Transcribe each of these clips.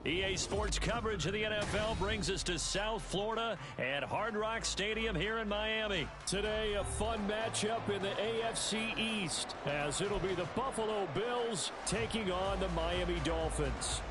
EA Sports coverage of the NFL brings us to South Florida at Hard Rock Stadium here in Miami. Today, a fun matchup in the AFC East, as it'll be the Buffalo Bills taking on the Miami Dolphins.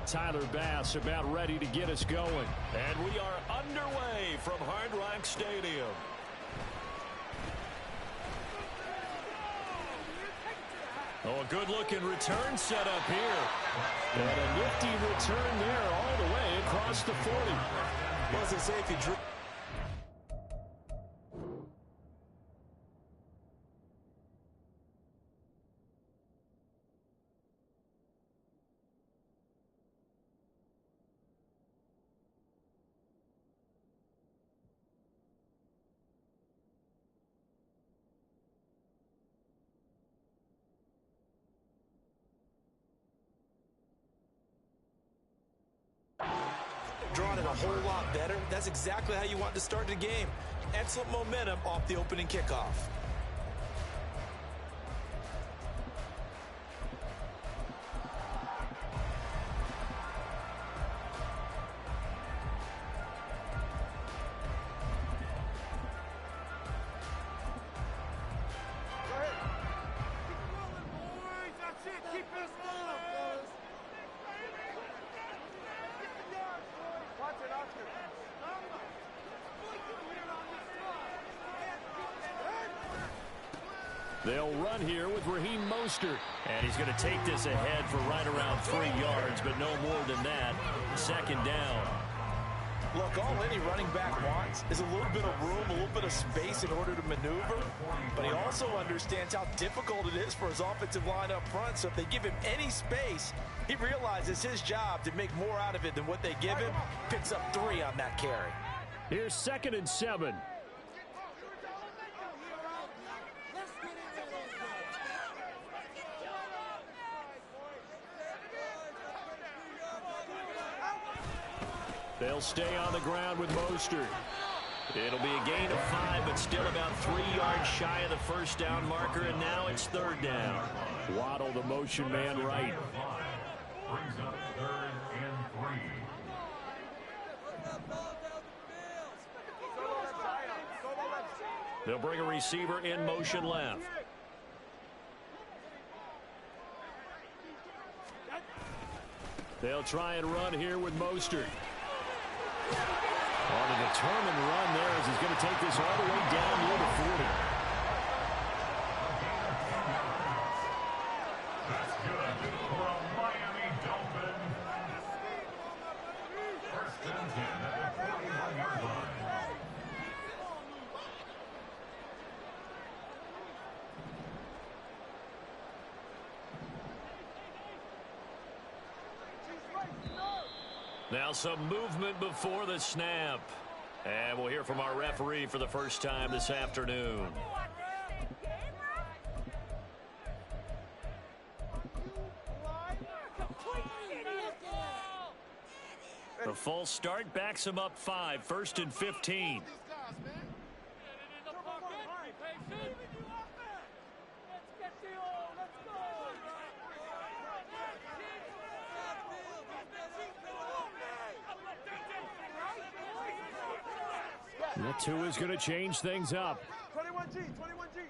Tyler Bass about ready to get us going. And we are underway from Hard Rock Stadium. Oh, a good-looking return set up here. And a nifty return there all the way across the 40. Well, as I say, if you drew... Drawn it a whole lot better. That's exactly how you want to start the game. Excellent momentum off the opening kickoff. They'll run here with Raheem Mostert. And he's going to take this ahead for right around 3 yards, but no more than that. Second down. Look, all any running back wants is a little bit of room, a little bit of space in order to maneuver. But he also understands how difficult it is for his offensive line up front. So if they give him any space, he realizes his job to make more out of it than what they give him. Picks up 3 on that carry. Here's 2nd and 7. They'll stay on the ground with Mostert. It'll be a gain of 5, but still about 3 yards shy of the first down marker, and now it's 3rd down. Waddle, the motion man, right. Brings up 3rd and 3. They'll bring a receiver in motion left. They'll try and run here with Mostert. On a determined run there as he's going to take this all the way down near the 40. That's good for a Miami Dolphin. 1st and 10 at the 41-yard line. Now some movement before the snap. And we'll hear from our referee for the first time this afternoon. The false start backs him up 5, 1st and 15. That 2 is going to change things up. 21G, 21G.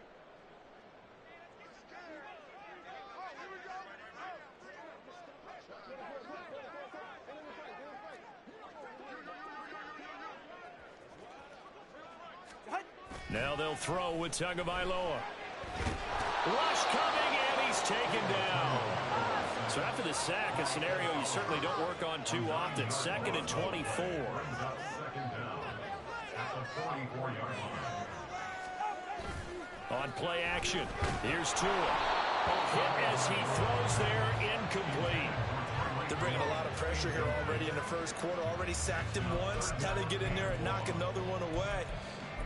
Now they'll throw with Tagovailoa. Rush coming, and he's taken down. So after the sack, a scenario you certainly don't work on too often. 2nd and 24. 44-yard line. On play action, here's Tua. Hit as he throws there, incomplete. They're bringing a lot of pressure here already in the first quarter. Already sacked him once. Now they get in there and knock another one away.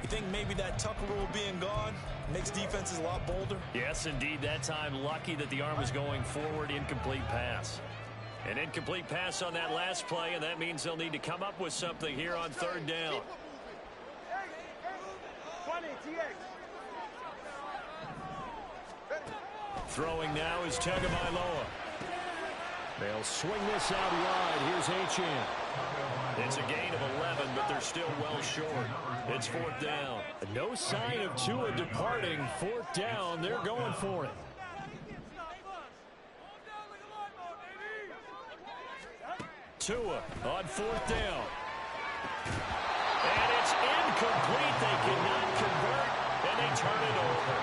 You think maybe that Tucker rule being gone makes defenses a lot bolder? Yes, indeed. That time, lucky that the arm was going forward. Incomplete pass. An incomplete pass on that last play, and that means they'll need to come up with something here on third down. Throwing now is Tagovailoa. They'll swing this out wide. Here's Achane. It's a gain of 11, but they're still well short. It's fourth down. No sign of Tua departing. Fourth down. They're going for it. Tua on fourth down. And it's incomplete. They cannot convert, and they turn it over.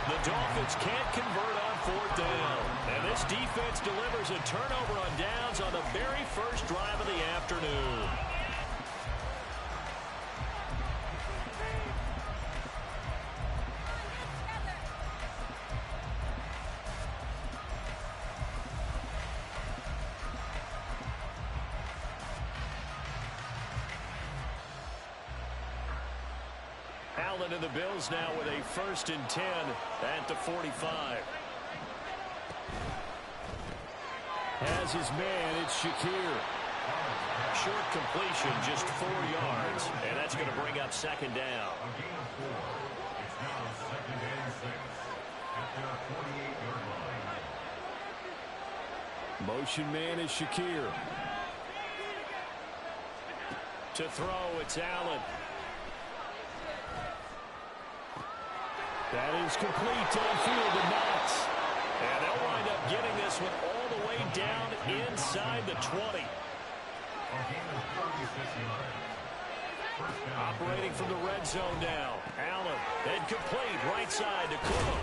The Dolphins can't convert on fourth down. And this defense delivers a turnover on downs on the very first drive of the afternoon. Allen and the Bills now with a 1st and 10 at the 45. Has his man, it's Shakir. Short completion, just 4 yards, and that's going to bring up second down. It's now 2nd and 6 at their 48-yard line. Motion man is Shakir. To throw, it's Allen. That is complete downfield to Knox. And they'll wind up getting this one all the way down inside the 20. Operating from the red zone now. Allen, and complete right side to Cook.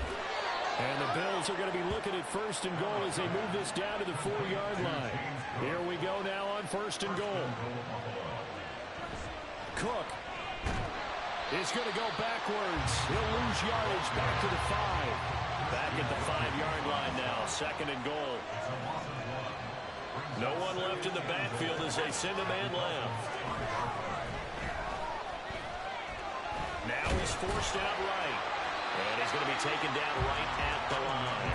And the Bills are going to be looking at 1st and goal as they move this down to the 4-yard line. Here we go now on 1st and goal. Cook is going to go backwards. He'll lose yardage back to the 5. Back at the 5-yard line now. 2nd and goal. No one left in the backfield as they send a man left. Now he's forced out right. And he's going to be taken down right at the line.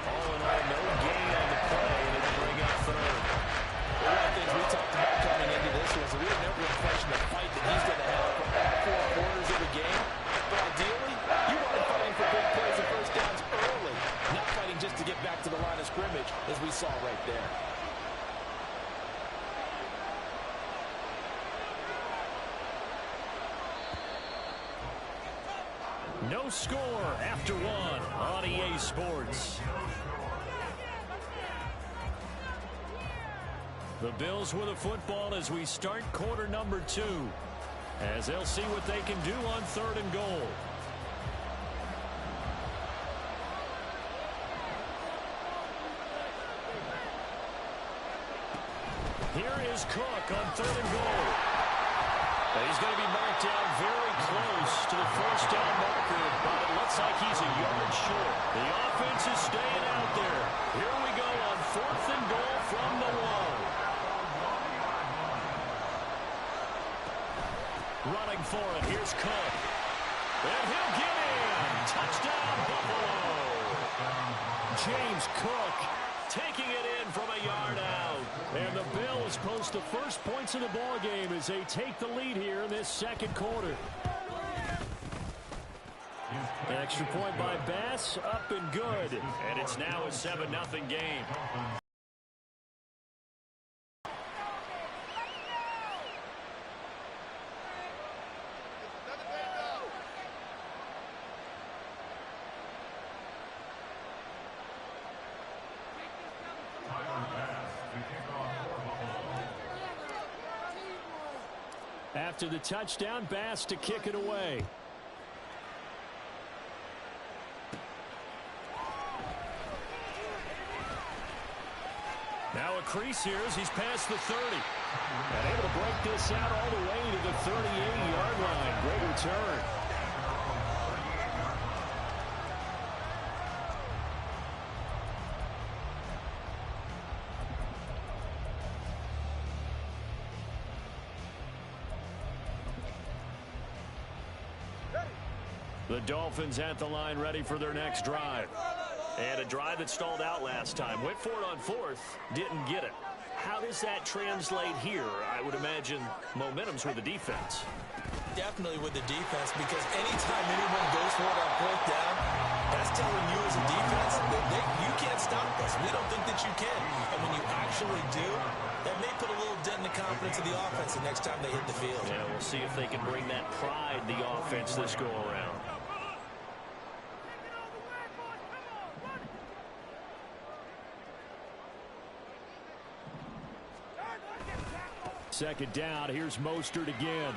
All in all, no gain on the play, and it'll bring up 3rd. One of the things we talked about coming into this was we had never impression the fight that he's going to have for all 4 quarters of the game. But ideally, you want him fighting for big plays and first downs early, not fighting just to get back to the line of scrimmage, as we saw right there. No score after 1 on EA Sports. The Bills with a football as we start quarter number 2, as they'll see what they can do on 3rd and goal. Here is Cook on 3rd and goal. And he's going to be marked down very close to the first down marker, but it looks like he's a yard short. The offense is staying out there. Here we go on 4th and goal from the 1. Running for it. Here's Cook. And he'll get in. Touchdown, Buffalo. James Cook taking it in from a yard out. And the Bills post the first points of the ball game as they take the lead here in this 2nd quarter. An extra point by Bass, up and good. And it's now a 7-0 game. After the touchdown, Bass to kick it away. Now a crease here as he's past the 30. And able to break this out all the way to the 38-yard line. Great return. The Dolphins at the line ready for their next drive. And a drive that stalled out last time. Went for it on fourth, didn't get it. How does that translate here? I would imagine momentum's with the defense. Definitely with the defense, because anytime anyone goes for it on fourth down, that's telling you as a defense that you can't stop us. We don't think that you can. And when you actually do, that may put a little dent in the confidence of the offense the next time they hit the field. Yeah, we'll see if they can bring that pride, the offense, this go around. Second down, here's Mostert again.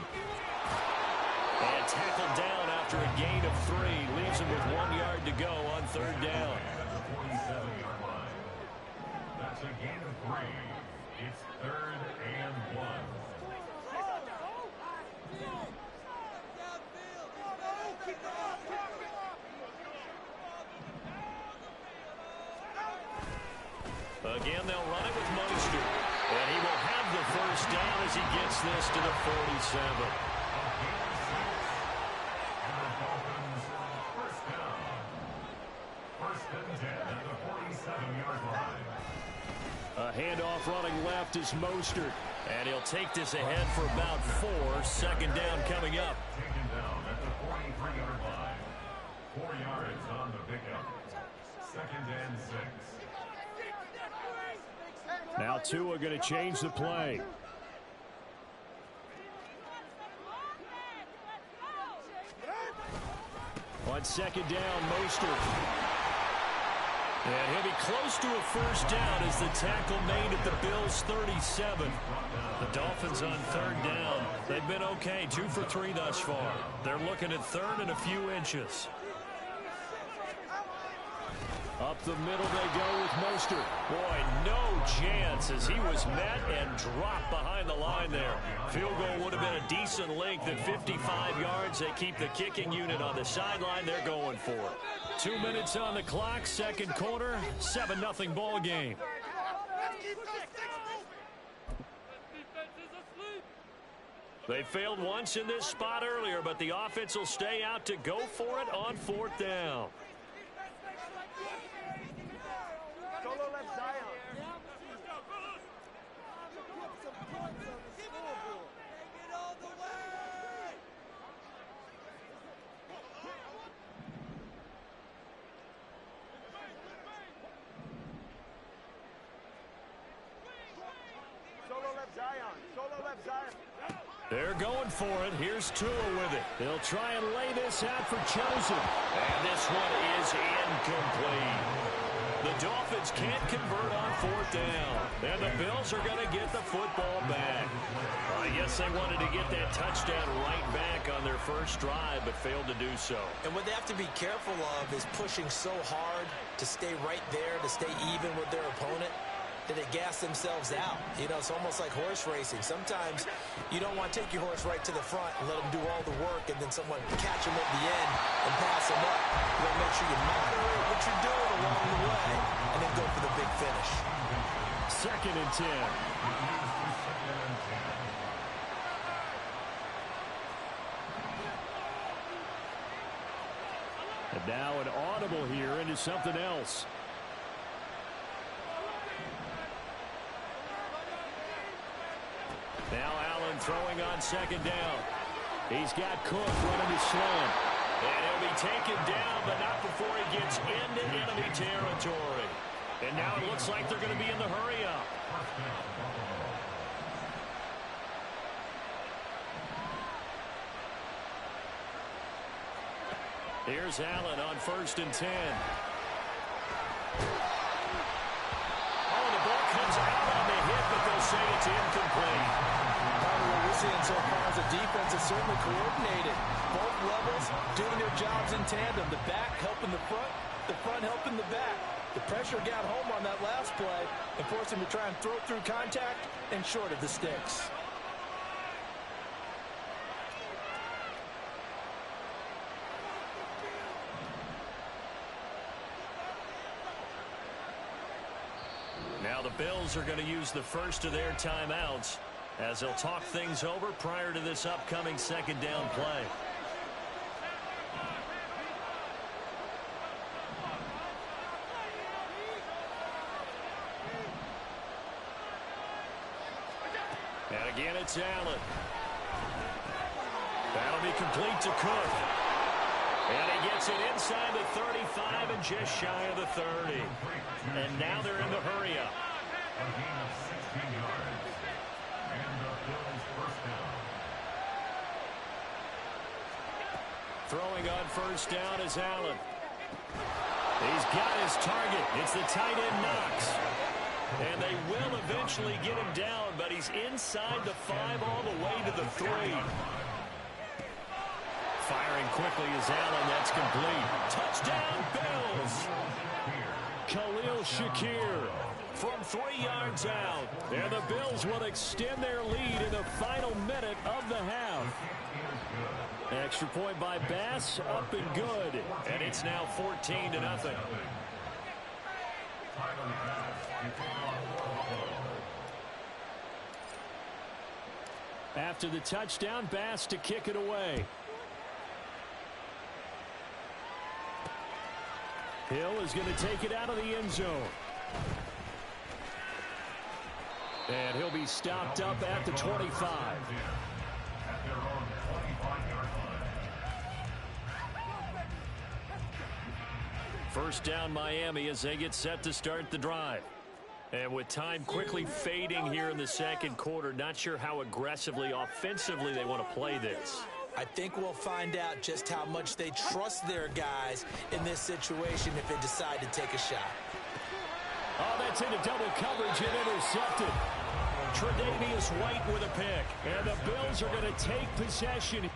And tackled down after a gain of 3. Leaves him with 1 yard to go on third down. At the 47-yard line. That's a gain of 3. It's 3rd and 1. Again, they'll run it with Mostert. And he will have the first down as he gets this to the 47. A handoff running left is Mostert. And he'll take this ahead for about 4. Second down coming up. Taken down at the 43-yard line. 4 yards on the pickup. 2nd and 6. Now Tua going to change the play. On second down, Mostert. And he'll be close to a first down as the tackle made at the Bills' 37. The Dolphins on third down. They've been okay, 2 for 3 thus far. They're looking at third and a few inches. Up the middle they go with Mostert. Boy, no chance as he was met and dropped behind the line there. Field goal would have been a decent length at 55 yards. They keep the kicking unit on the sideline. They're going for it. 2 minutes on the clock, second quarter, 7-0 ball game. They failed once in this spot earlier, but the offense will stay out to go for it on fourth down. Solo left Zion. Solo left Zion. Solo left Zion. They're going for it. Here's Tua with it. They'll try and lay this out for Chosen. And this one is incomplete. The Dolphins can't convert on fourth down. And the Bills are going to get the football back. I guess they wanted to get that touchdown right back on their first drive, but failed to do so. And what they have to be careful of is pushing so hard to stay right there, to stay even with their opponent, that they gas themselves out. You know, it's almost like horse racing. Sometimes you don't want to take your horse right to the front and let them do all the work and then someone catch them at the end and pass them up. You got to make sure you moderate what you're doing along the way and then go for the big finish. 2nd and 10. And now an audible here into something else. Now Allen throwing on second down. He's got Cook running his slant. And he'll be taken down, but not before he gets into enemy territory. And now it looks like they're going to be in the hurry-up. Here's Allen on 1st and 10. Oh, the ball comes out on the hit, but they'll say it's incomplete. What we're seeing so far is the defense is certainly coordinated. Both levels doing their jobs in tandem. The back helping the front helping the back. The pressure got home on that last play and forced him to try and throw through contact and short of the sticks. Now the Bills are going to use the first of their timeouts as they'll talk things over prior to this upcoming second down play. Again, it's Allen. That'll be complete to Cook. And he gets it inside the 35 and just shy of the 30. And now they're in the hurry-up. A gain of 16 yards. And the Bills first down. Throwing on first down is Allen. He's got his target. It's the tight end Knox. And they will eventually get him down, but he's inside the 5 all the way to the 3. Firing quickly is Allen. That's complete. Touchdown, Bills. Khalil Shakir from 3 yards out. And the Bills will extend their lead in the final minute of the half. Extra point by Bass, up and good. And it's now 14-0. After the touchdown, Bass to kick it away. Hill is going to take it out of the end zone. And he'll be stopped up at the 25. First down Miami as they get set to start the drive. And with time quickly fading here in the second quarter, not sure how aggressively, offensively they want to play this. I think we'll find out just how much they trust their guys in this situation if they decide to take a shot. Oh, that's into double coverage and intercepted. Tre'Davious White with a pick. And the Bills are going to take possession.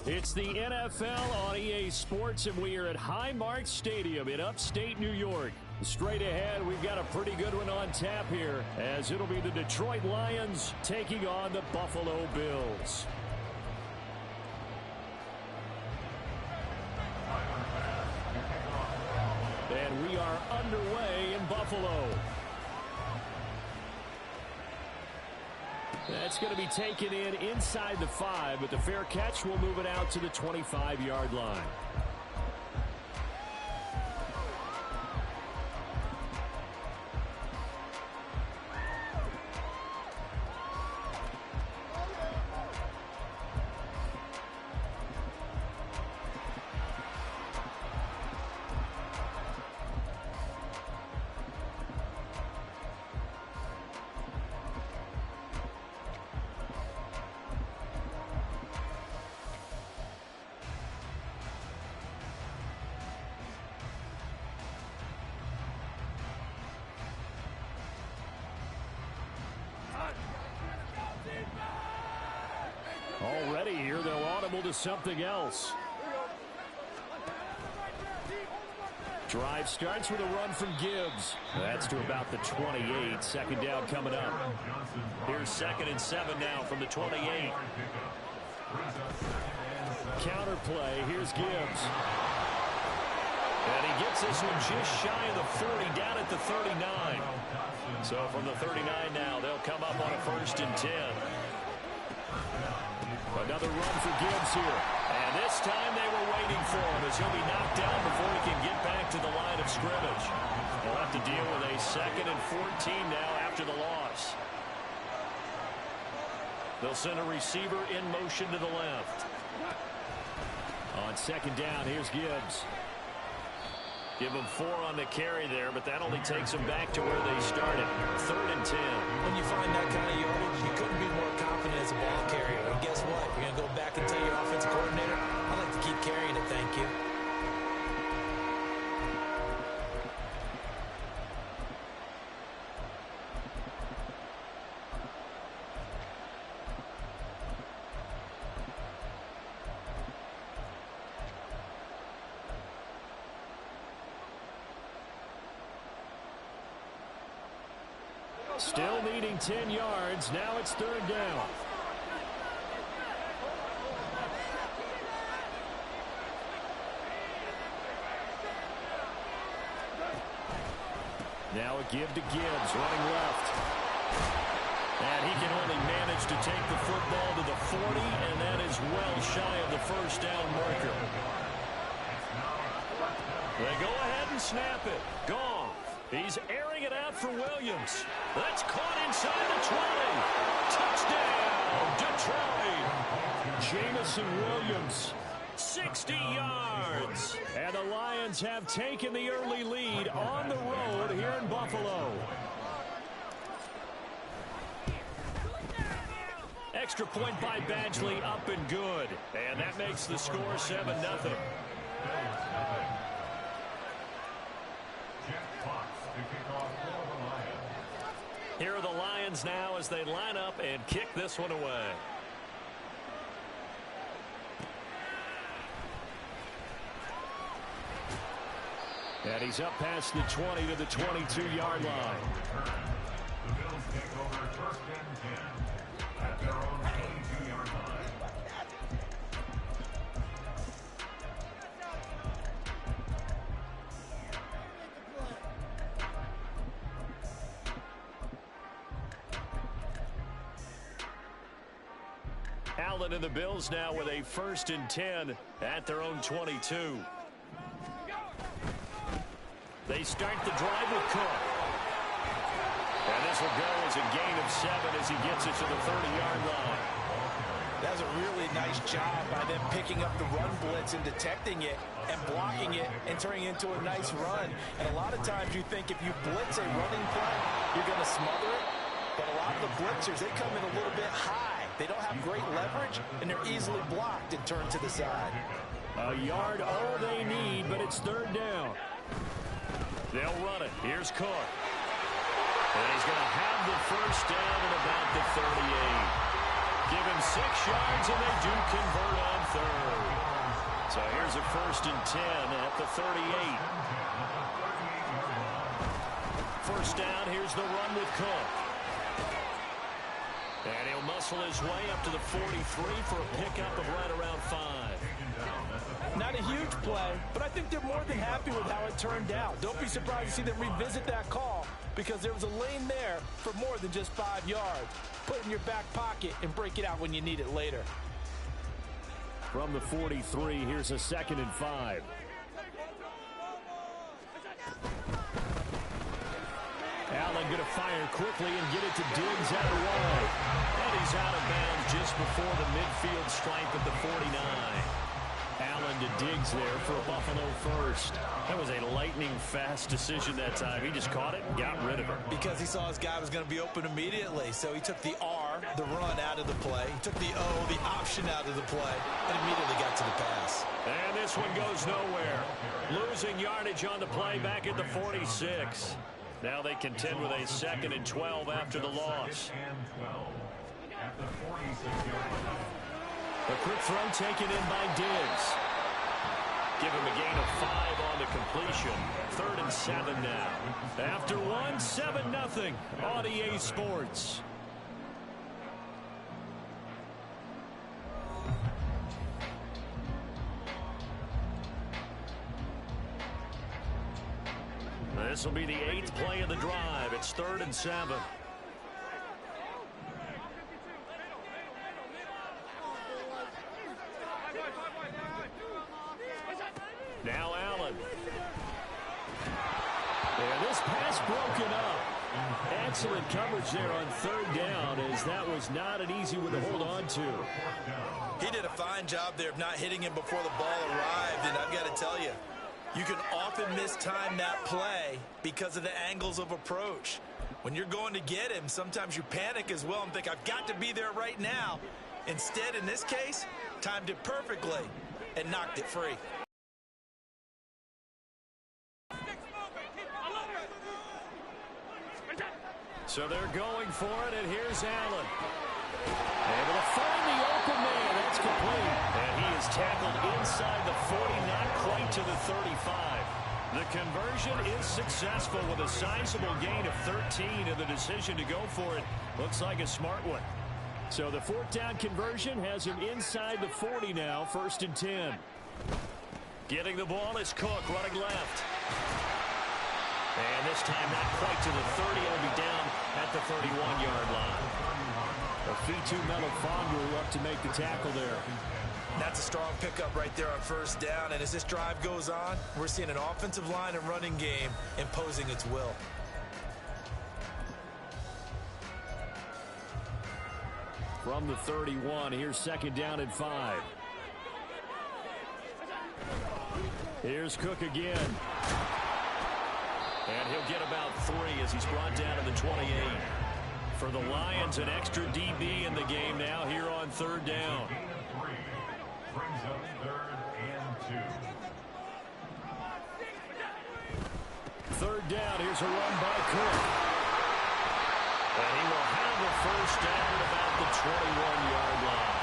It's the NFL on EA Sports, and we are at Highmark Stadium in upstate New York. Straight ahead, we've got a pretty good one on tap here, as it'll be the Detroit Lions taking on the Buffalo Bills. And we are underway in Buffalo. That's going to be taken in inside the 5, but the fair catch will move it out to the 25-yard line. Already here, they'll audible to something else. Drive starts with a run from Gibbs. That's to about the 28. Second down coming up. Here's 2nd and 7 now from the 28. Counter play. Here's Gibbs. And he gets this one just shy of the 40, down at the 39. So from the 39 now, they'll come up on a 1st and 10. Another run for Gibbs here. And this time they were waiting for him as he'll be knocked down before he can get back to the line of scrimmage. They'll have to deal with a 2nd and 14 now after the loss. They'll send a receiver in motion to the left. On 2nd down, here's Gibbs. Give them 4 on the carry there, but that only takes them back to where they started. 3rd and 10. When you find that kind of yardage, you couldn't be more confident as a ball carrier. And guess what? You're going to go back and tell your offensive coordinator, I'd like to keep carrying it, thank you. Still needing 10 yards. Now it's 3rd down. Now a give to Gibbs, running left. And he can only manage to take the football to the 40, and that is well shy of the 1st down marker. They go ahead and snap it. Gone. He's airing it out for Williams. That's caught inside the 20. Touchdown, Detroit. Jamison Williams, 60 yards. And the Lions have taken the early lead on the road here in Buffalo. Extra point by Badgley, up and good. And that makes the score 7-0. Here are the Lions now as they line up and kick this one away. And he's up past the 20 to the 22-yard line. The Bills take over 1st and 10 at their own 22-yard line. Allen and the Bills now with a 1st and 10 at their own 22. They start the drive with Cook. And this will go as a gain of 7 as he gets it to the 30-yard line. That was a really nice job by them picking up the run blitz and detecting it and blocking it and turning it into a nice run. And a lot of times you think if you blitz a running play, you're going to smother it. But a lot of the blitzers, they come in a little bit high. They don't have great leverage, and they're easily blocked and turned to the side. A yard all they need, but it's 3rd down. They'll run it. Here's Cook. And he's going to have the 1st down at about the 38. Give him 6 yards, and they do convert on third. So here's a 1st and 10 at the 38. First down, here's the run with Cook. And he'll muscle his way up to the 43 for a pickup of right around 5. Not a huge play, but I think they're more than happy with how it turned out. Don't be surprised to see them revisit that call because there was a lane there for more than just 5 yards. Put it in your back pocket and break it out when you need it later. From the 43, here's a 2nd and 5. Allen going to fire quickly and get it to Diggs out wide. And he's out of bounds just before the midfield stripe at the 49. Allen to Diggs there for a Buffalo first. That was a lightning-fast decision that time. He just caught it and got rid of it. Because he saw his guy was going to be open immediately. So he took the R, the run, out of the play. He took the O, the option, out of the play, and immediately got to the pass. And this one goes nowhere. Losing yardage on the play back at the 46. Now they contend with a 2nd and 12 after the loss. A quick throw taken in by Diggs. Give him a gain of 5 on the completion. 3rd and 7 now. After 1, 7-0 on EA Sports. This will be the 8th play of the drive. It's 3rd and 7. Now Allen. And this pass broken up. Excellent coverage there on 3rd down, as that was not an easy one to hold on to. He did a fine job there of not hitting him before the ball arrived, and I've got to tell you, you can often mistime that play because of the angles of approach. When you're going to get him, sometimes you panic as well and think, I've got to be there right now. Instead, in this case, timed it perfectly and knocked it free. So they're going for it, and here's Allen. Able to find the open man. That's complete. And he is tackled inside the 40, not quite to the 35. The conversion is successful with a sizable gain of 13, and the decision to go for it looks like a smart one. So the 4th down conversion has him inside the 40 now, 1st and 10. Getting the ball is Cook running left. And this time not quite to the 30. It'll be down at the 31-yard line. Fitu Melifonwu up to make the tackle there. That's a strong pickup right there on 1st down. And as this drive goes on, we're seeing an offensive line and running game imposing its will. From the 31, here's 2nd down and 5. Here's Cook again. And he'll get about 3 as he's brought down to the 28. For the Lions, an extra DB in the game now here on 3rd down. Brings up 3rd and 2. 3rd down, here's a run by Cook. And he will have the 1st down at about the 21-yard line.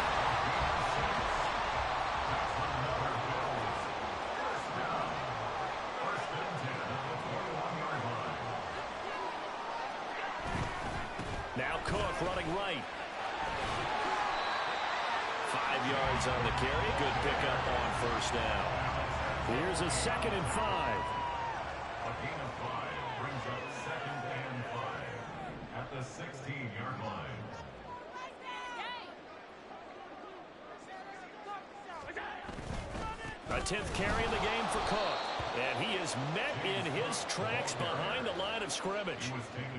Now Cook running right. 5 yards on the carry. Good pickup on 1st down. Here's a 2nd and 5. A gain of 5 brings up 2nd and 5 at the 16-yard line. A 10th carry in the game for Cook. And he is met in his tracks behind the line of scrimmage.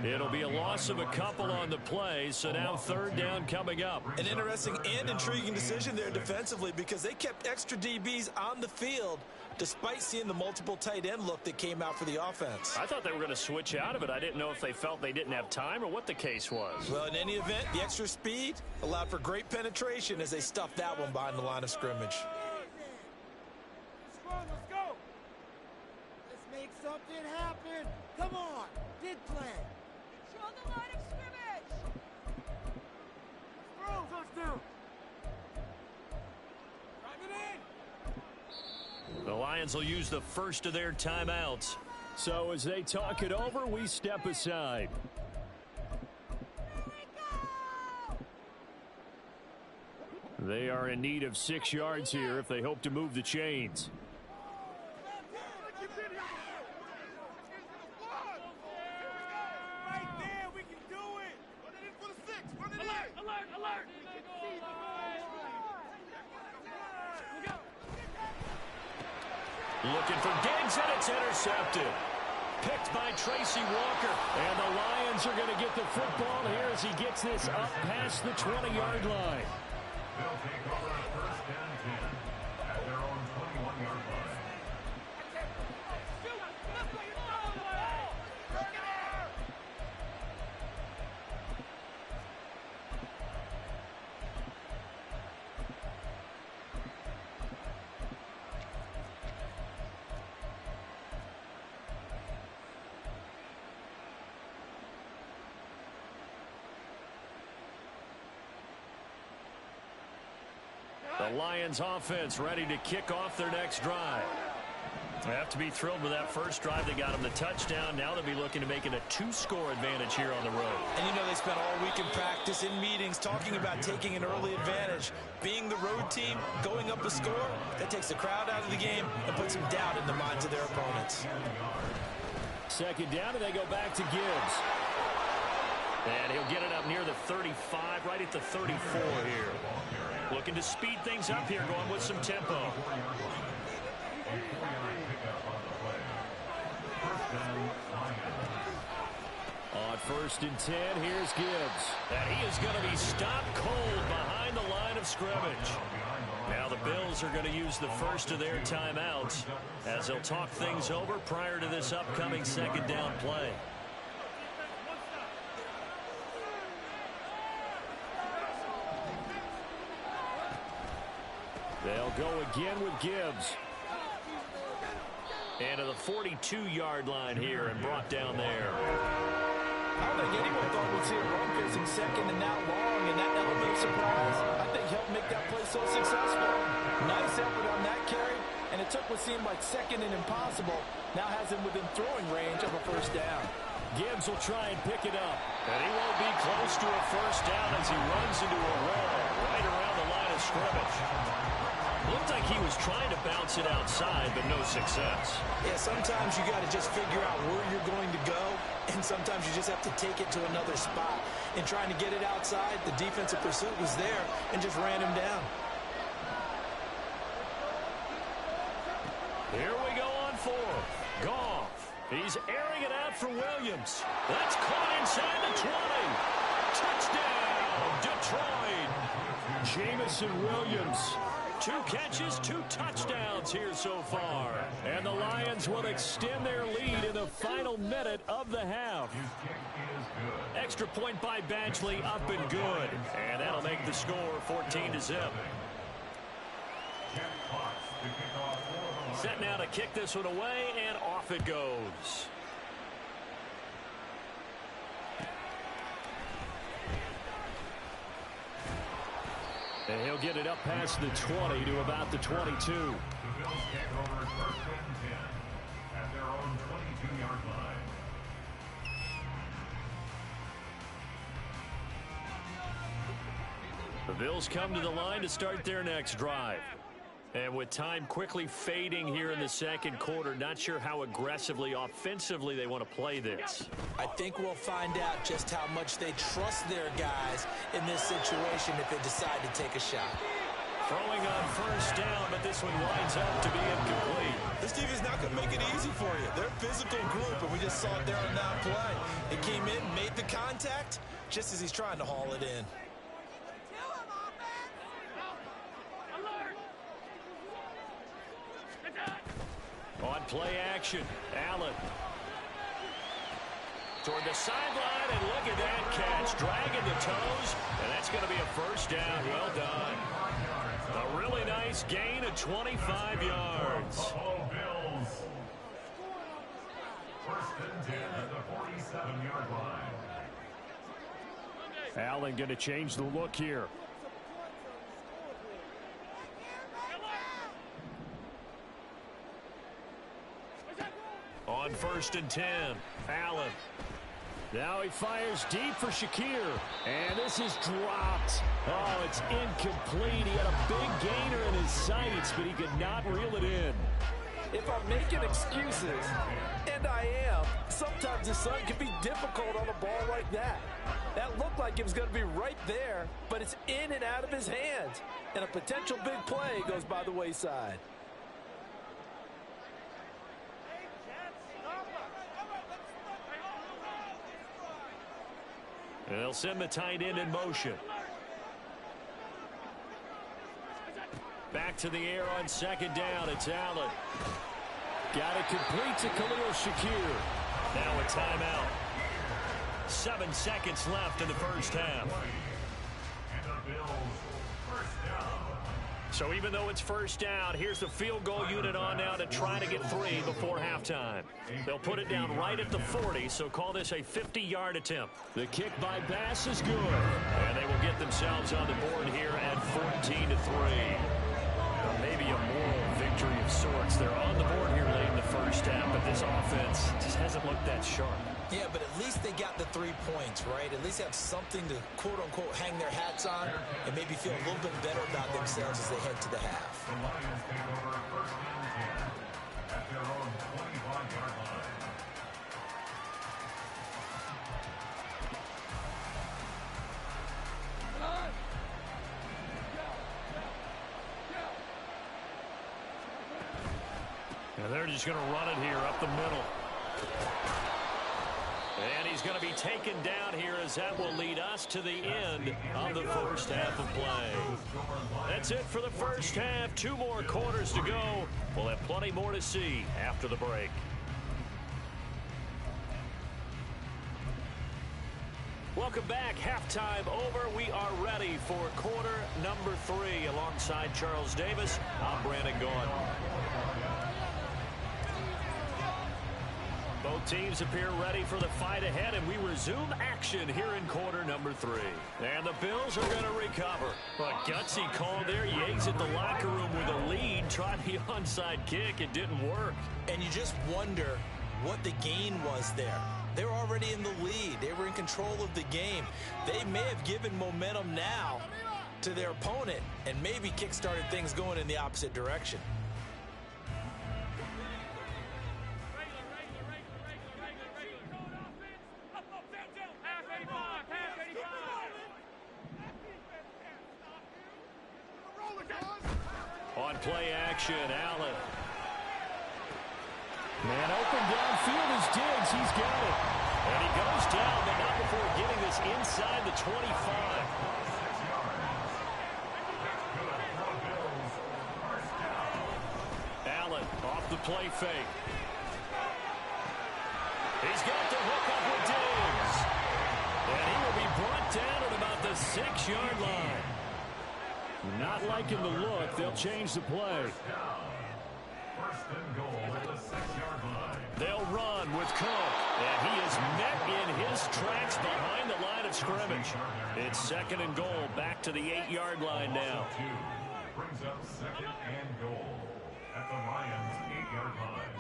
It'll be a loss of a couple on the play, so now 3rd down coming up. An interesting and intriguing decision there defensively because they kept extra DBs on the field despite seeing the multiple tight end look that came out for the offense. I thought they were going to switch out of it. I didn't know if they felt they didn't have time or what the case was. Well, in any event, the extra speed allowed for great penetration as they stuffed that one behind the line of scrimmage. Let's go. Let's make something happen. Come on. Big play. Control the line of scrimmage. The Lions will use the first of their timeouts. So as they talk it over, we step aside. They are in need of 6 yards here if they hope to move the chains. Looking for Diggs, and it's intercepted. Picked by Tracy Walker. And the Lions are going to get the football here as he gets this up past the 20-yard line. They'll take over at first and 10 at their own 21-yard line. The Lions offense ready to kick off their next drive. They have to be thrilled with that first drive. They got them the touchdown. Now they'll be looking to make it a 2-score advantage here on the road. And you know they spent all week in practice, in meetings, talking about taking an early advantage. Being the road team, going up a score, that takes the crowd out of the game and puts some doubt in the minds of their opponents. Second down, and they go back to Gibbs. And he'll get it up near the 35, right at the 34 here. Looking to speed things up here, going with some tempo. On first and 10, here's Gibbs. And he is going to be stopped cold behind the line of scrimmage. Now the Bills are going to use the first of their timeouts as they'll talk things over prior to this upcoming second down play. They'll go again with Gibbs. And to the 42-yard line here and brought down there. I don't think anyone thought we'd see a run facing second and that long, and that element of surprise, I think, helped make that play so successful. Nice effort on that carry, and it took what seemed like second and impossible, now has him within throwing range of a first down. Gibbs will try and pick it up, and he won't be close to a first down as he runs into a wall right around the line of scrimmage. Looked like he was trying to bounce it outside, but no success. Yeah, sometimes you got to just figure out where you're going to go, and sometimes you just have to take it to another spot. In trying to get it outside, the defensive pursuit was there and just ran him down. Here we go on fourth. Goff. He's airing it out for Williams. That's caught inside the 20. Touchdown, Detroit. Jamison Williams. 2 catches, 2 touchdowns here so far. And the Lions will extend their lead in the final minute of the half. Extra point by Badgley, up and good. And that'll make the score 14-0. Set now to kick this one away, and off it goes. And he'll get it up past the 20 to about the 22. The Bills take over first and 10 at their own 22-yard line. The Bills come to the line to start their next drive. And with time quickly fading here in the second quarter, not sure how aggressively, offensively they want to play this. I think we'll find out just how much they trust their guys in this situation if they decide to take a shot. Throwing on first down, but this one winds up to be incomplete. This team is not going to make it easy for you. They're a physical group, and we just saw it there on that play. It came in, made the contact, just as he's trying to haul it in. On play action, Allen. Toward the sideline, and look at that catch. Dragging the toes, and that's going to be a first down. Well done. A really nice gain of 25 yards. Buffalo Bills. First and 10 at the 47-yard line. Allen going to change the look here. On 1st and 10, Allen. Now he fires deep for Shakir. And this is dropped. Oh, it's incomplete. He had a big gainer in his sights, but he could not reel it in. If I'm making excuses, and I am, sometimes the sun can be difficult on a ball like that. That looked like it was going to be right there, but it's in and out of his hands. And a potential big play goes by the wayside. They'll send the tight end in motion. Back to the air on 2nd down. It's Allen. Got it complete to Khalil Shakir. Now a timeout. 7 seconds left in the first half. And the Bills first down. So even though it's first down, here's the field goal unit on now to try to get 3 before halftime. They'll put it down right at the 40, so call this a 50-yard attempt. The kick by Bass is good. And they will get themselves on the board here at 14-3. Maybe a moral victory of sorts. They're on the board here late in the first half, but this offense just hasn't looked that sharp. Yeah, but at least they got the 3 points, right? At least have something to, quote-unquote, hang their hats on and maybe feel a little bit better about themselves as they head to the half. The Lions take over 1st and 10 at their own 25-yard line. And they're just going to run it here up the middle. And he's going to be taken down here as that will lead us to the end of the first half of play. That's it for the first half. 2 more quarters to go. We'll have plenty more to see after the break. Welcome back. Halftime over. We are ready for quarter number 3. Alongside Charles Davis, I'm Brandon Gaudin. Both teams appear ready for the fight ahead, and we resume action here in quarter number 3. And the Bills are going to recover. A gutsy call there. You exit the locker room with a lead. Tried the onside kick. It didn't work. And you just wonder what the gain was there. They were already in the lead. They were in control of the game. They may have given momentum now to their opponent and maybe kick-started things going in the opposite direction. On play action, Allen. Man open downfield is Diggs. He's got it. And he goes down, but not before getting this inside the 25. Allen off the play fake. He's got the hook up with Diggs. And he will be brought down at about the 6-yard line. Not liking the look. They'll change the play. 1st and goal at the 6-yard line. They'll run with Cook. And he is met in his tracks behind the line of scrimmage. It's 2nd and goal. Back to the 8-yard line now. Brings up 2nd and goal at the Lions' 8-yard line.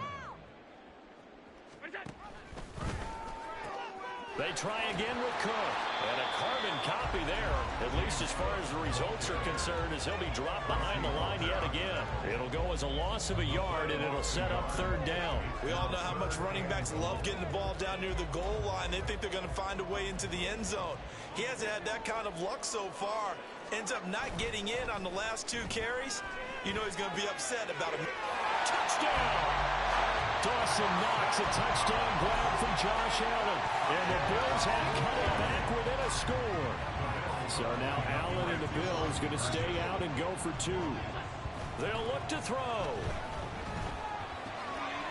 They try again with Cook. And a carbon copy there, at least as far as the results are concerned, as he'll be dropped behind the line yet again. It'll go as a loss of a yard, and it'll set up 3rd down. We all know how much running backs love getting the ball down near the goal line. They think they're going to find a way into the end zone. He hasn't had that kind of luck so far. Ends up not getting in on the last 2 carries. You know he's going to be upset about him. Touchdown! Dawson Knox, a touchdown grab from Josh Allen. And the Bills have cut it back within a score. So now Allen and the Bills going to stay out and go for 2. They'll look to throw.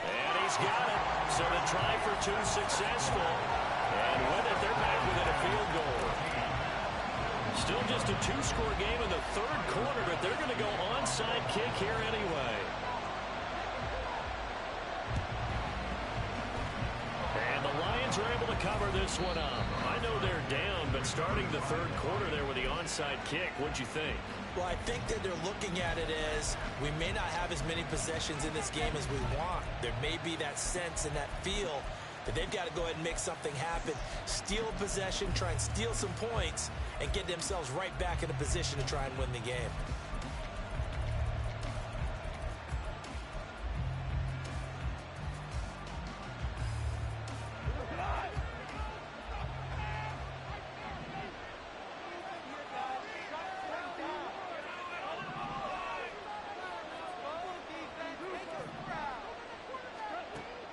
And he's got it. So the try for 2 successful. And with it, they're back within a field goal. Still just a 2-score game in the 3rd quarter, but they're going to go onside kick here anyway. And the Lions are able to cover this one up. I know they're down, but starting the third quarter there with the onside kick, what'd you think? Well, I think that they're looking at it as we may not have as many possessions in this game as we want. There may be that sense and that feel that they've got to go ahead and make something happen, steal a possession, try and steal some points, and get themselves right back in a position to try and win the game.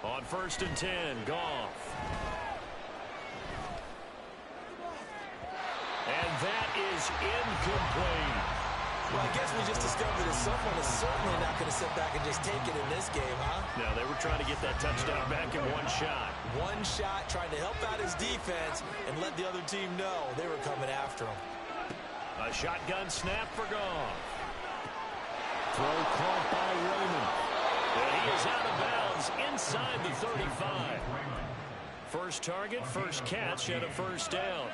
On 1st and 10, Goff. And that is incomplete. Well, I guess we just discovered that someone is certainly not going to sit back and just take it in this game, huh? No, they were trying to get that touchdown back in one shot. One shot, trying to help out his defense and let the other team know they were coming after him. A shotgun snap for Goff. Throw caught by Raymond. And he is out of bounds inside the 35. First target, first catch, and a first down.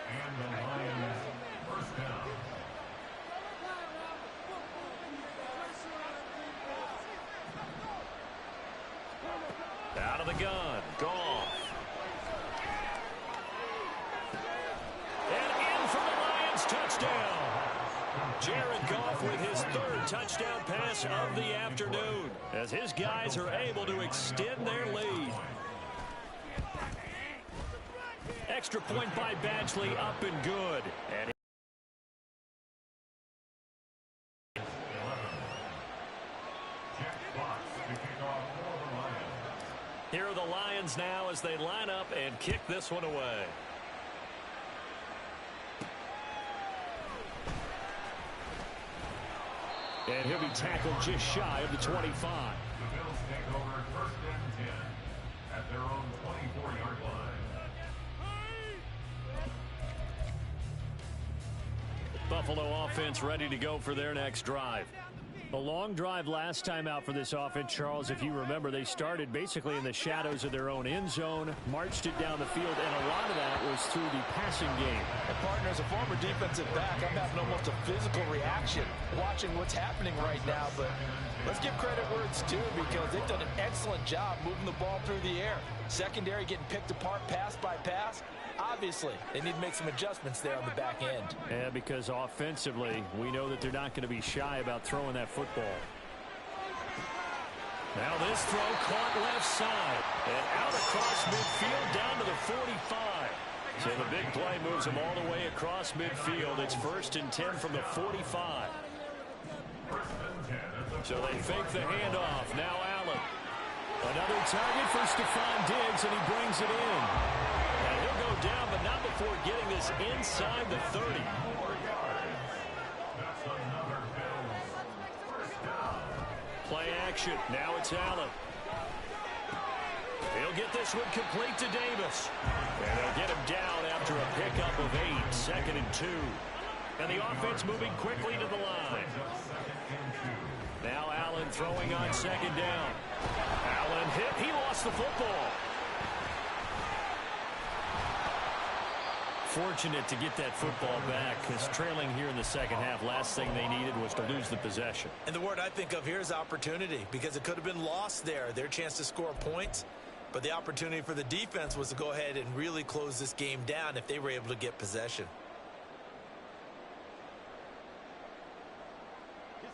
Out of the gun, Goff. And in for the Lions, touchdown. Jared Goff with his third touchdown pass of the afternoon as his guys are able to extend their lead. Extra point by Badgley, up and good. And here are the Lions now as they line up and kick this one away. And he'll be tackled just shy of the 25. The Bills take over 1st and 10 at their own 24-yard line. Buffalo offense ready to go for their next drive. The long drive last time out for this offense, Charles, if you remember, they started basically in the shadows of their own end zone, marched it down the field, and a lot of that was through the passing game. And partner, as a former defensive back, I'm having almost a physical reaction watching what's happening right now. But let's give credit where it's due because they've done an excellent job moving the ball through the air. Secondary getting picked apart pass by pass. Obviously, they need to make some adjustments there on the back end. Yeah, because offensively, we know that they're not going to be shy about throwing that football. Now this throw caught left side and out across midfield down to the 45. So the big play moves them all the way across midfield. It's 1st and 10 from the 45. So they fake the handoff. Now Allen. Another target for Stephon Diggs, and he brings it in. And he'll go down, but not before getting this inside the 30. Play action. Now it's Allen. He'll get this one complete to Davis. And they'll get him down after a pickup of 8. 2nd and 2. And the offense moving quickly to the line. Now Allen throwing on 2nd down. Allen hit. He lost the football. Fortunate to get that football back because trailing here in the second half, last thing they needed was to lose the possession. And the word I think of here is opportunity because it could have been lost there. Their chance to score points. But the opportunity for the defense was to go ahead and really close this game down if they were able to get possession.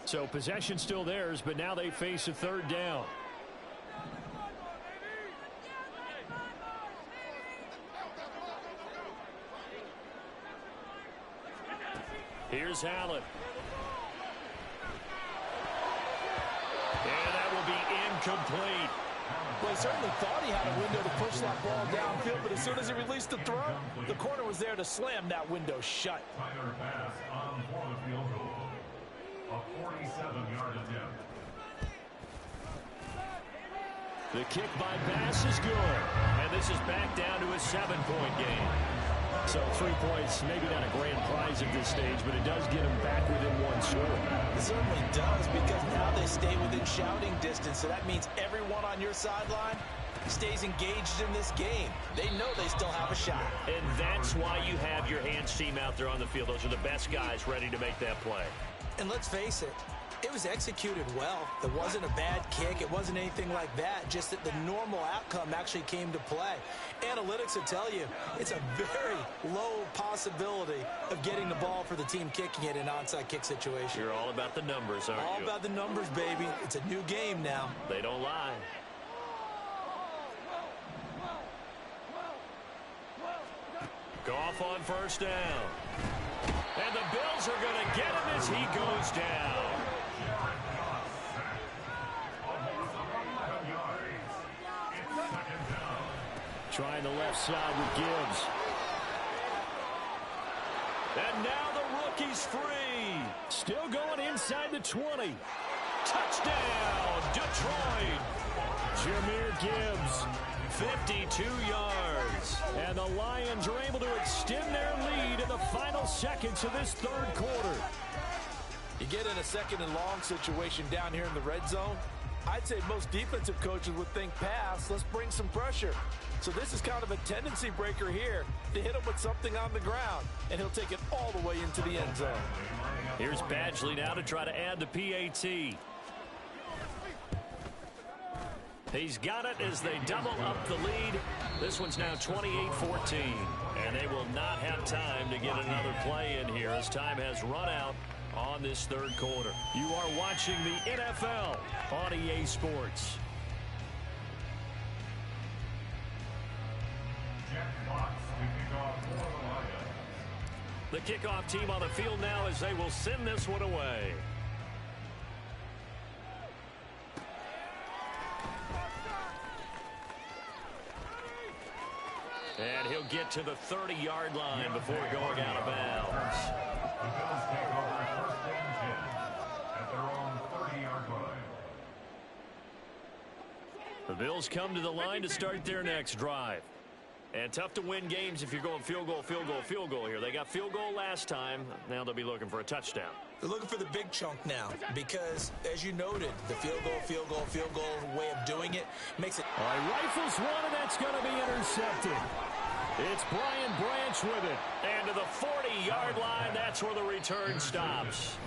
So possession still theirs, but now they face a 3rd down. Here's Allen. And that will be incomplete. Well, he certainly thought he had a window to push that ball downfield, but as soon as he released the throw, the corner was there to slam that window shut. Tyler pass on for the field goal. A 47-yard attempt. The kick by Bass is good. And this is back down to a 7-point game. So 3 points, maybe not a grand prize at this stage, but it does get them back within 1 score. It certainly does, because now they stay within shouting distance, so that means everyone on your sideline stays engaged in this game. They know they still have a shot. And that's why you have your hands team out there on the field. Those are the best guys ready to make that play. And let's face it, it was executed well. It wasn't a bad kick. It wasn't anything like that. Just that the normal outcome actually came to play. Analytics will tell you it's a very low possibility of getting the ball for the team kicking it in an onside kick situation. You're all about the numbers, aren't you? All about the numbers, baby. It's a new game now. They don't lie. Goff on first down. And the Bills are going to get him as he goes down. Trying the left side with Gibbs. And now the rookie's free. Still going inside the 20. Touchdown, Detroit. Jahmyr Gibbs, 52 yards. And the Lions are able to extend their lead in the final seconds of this third quarter. You get in a second and long situation down here in the red zone, I'd say most defensive coaches would think pass, let's bring some pressure. So this is kind of a tendency breaker here to hit him with something on the ground, and he'll take it all the way into the end zone. Here's Badgley now to try to add the PAT. He's got it as they double up the lead. This one's now 28-14. And they will not have time to get another play in here as time has run out on this third quarter. You are watching the NFL on EA Sports. The kickoff team on the field now as they will send this one away. And he'll get to the 30-yard line before going out of bounds. The Bills take over first and 10 at their own 30-yard line. The Bills come to the line to start their next drive. And tough to win games if you're going field goal, field goal, field goal here. They got field goal last time. Now they'll be looking for a touchdown. They're looking for the big chunk now because, as you noted, the field goal way of doing it makes it. All right, rifles one, and that's going to be intercepted. It's Brian Branch with it. And to the 40-yard line, that's where the return stops.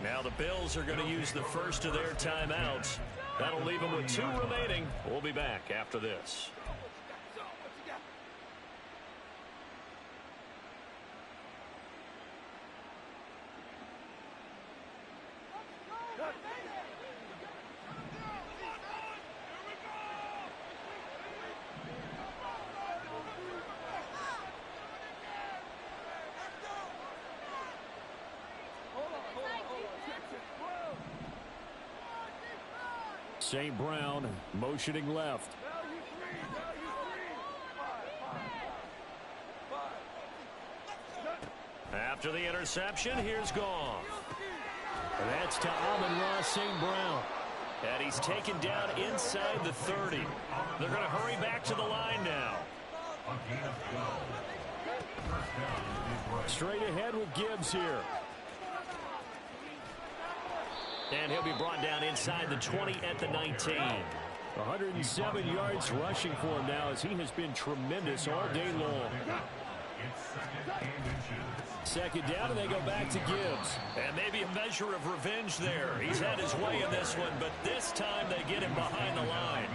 Now the Bills are going to use the first of their timeouts. That'll leave them with 2 remaining. We'll be back after this. St. Brown motioning left. After the interception, here's Goff. That's to Amon-Ra St. Brown. And he's taken down inside the 30. They're going to hurry back to the line now. Straight ahead with Gibbs here. And he'll be brought down inside the 20 at the 19. 107 yards rushing for him now as he has been tremendous all day long. Second down, and they go back to Gibbs. And maybe a measure of revenge there. He's had his way in this one, but this time they get him behind the line.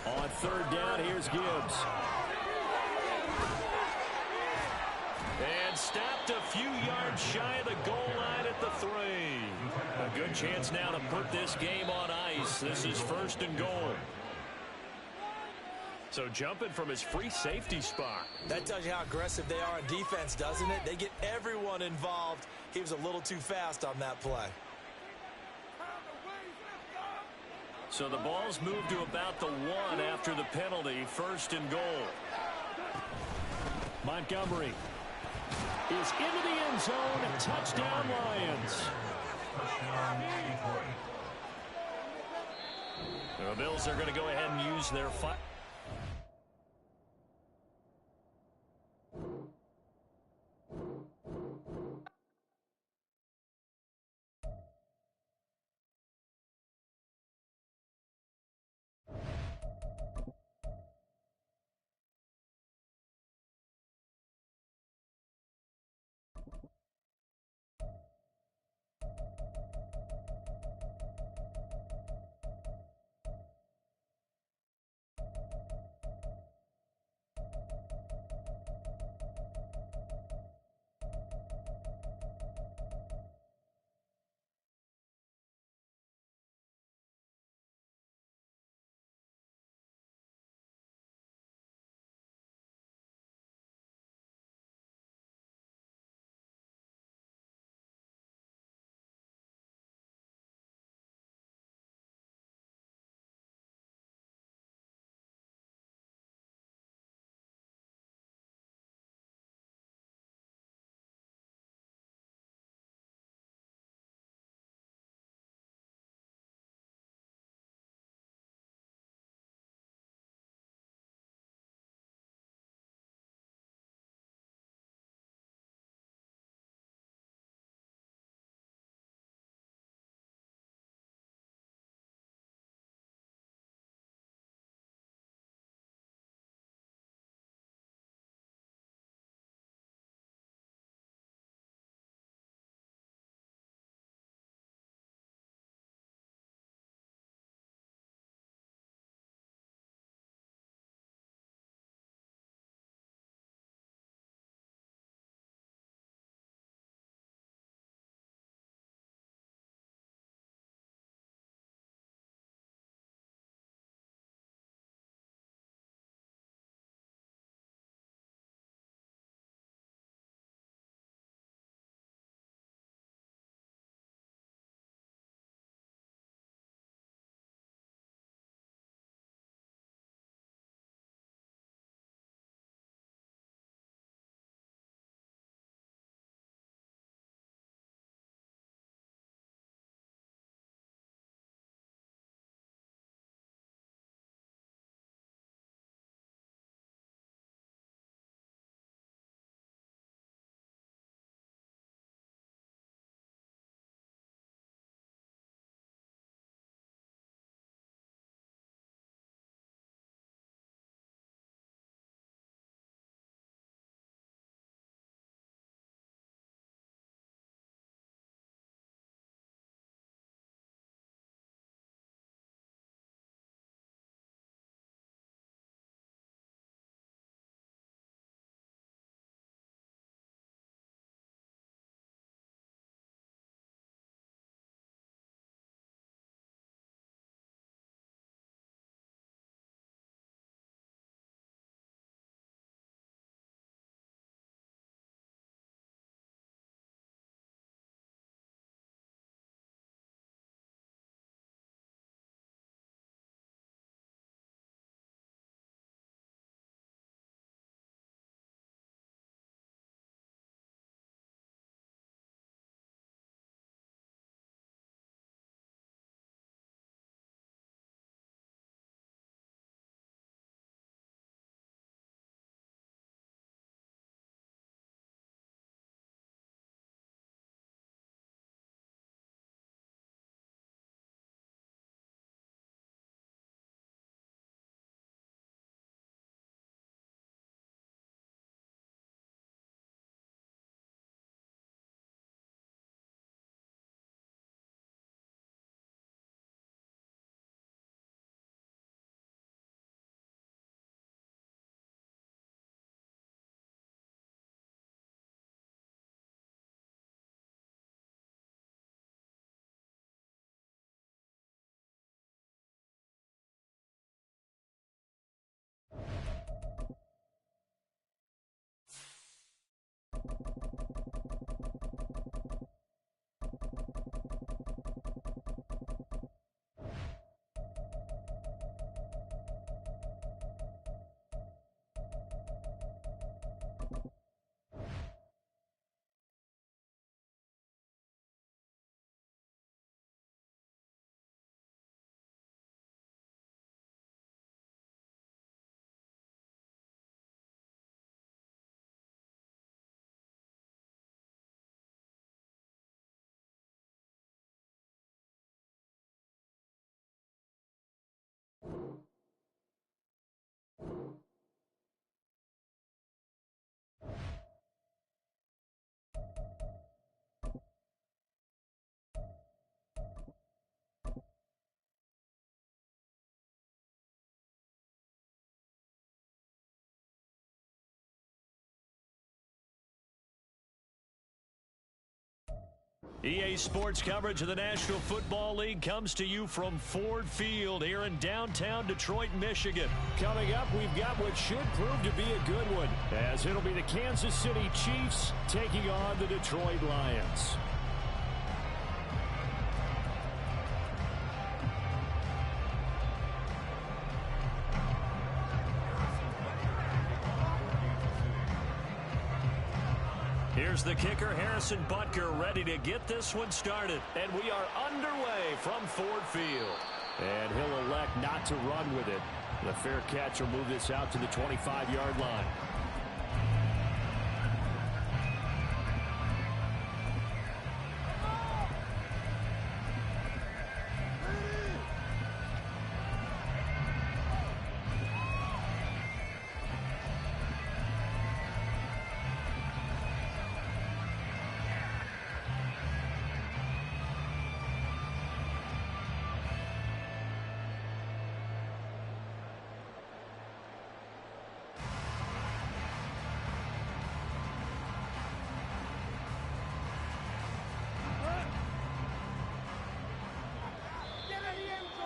On third down, here's Gibbs. And stopped a few yards shy of the goal line at the 3. A good chance now to put this game on ice. This is first and goal. So jumping from his free safety spot. That tells you how aggressive they are on defense, doesn't it? They get everyone involved. He was a little too fast on that play. So the ball's moved to about the 1 after the penalty. First and goal. Montgomery is into the end zone. Touchdown, Lions. The Bills are going to go ahead and use their EA Sports coverage of the National Football League comes to you from Ford Field here in downtown Detroit, Michigan. Coming up, we've got what should prove to be a good one, as it'll be the Kansas City Chiefs taking on the Detroit Lions. Here's the kicker, Harrison Butker, ready to get this one started. And we are underway from Ford Field. And he'll elect not to run with it. The fair catch will move this out to the 25-yard line.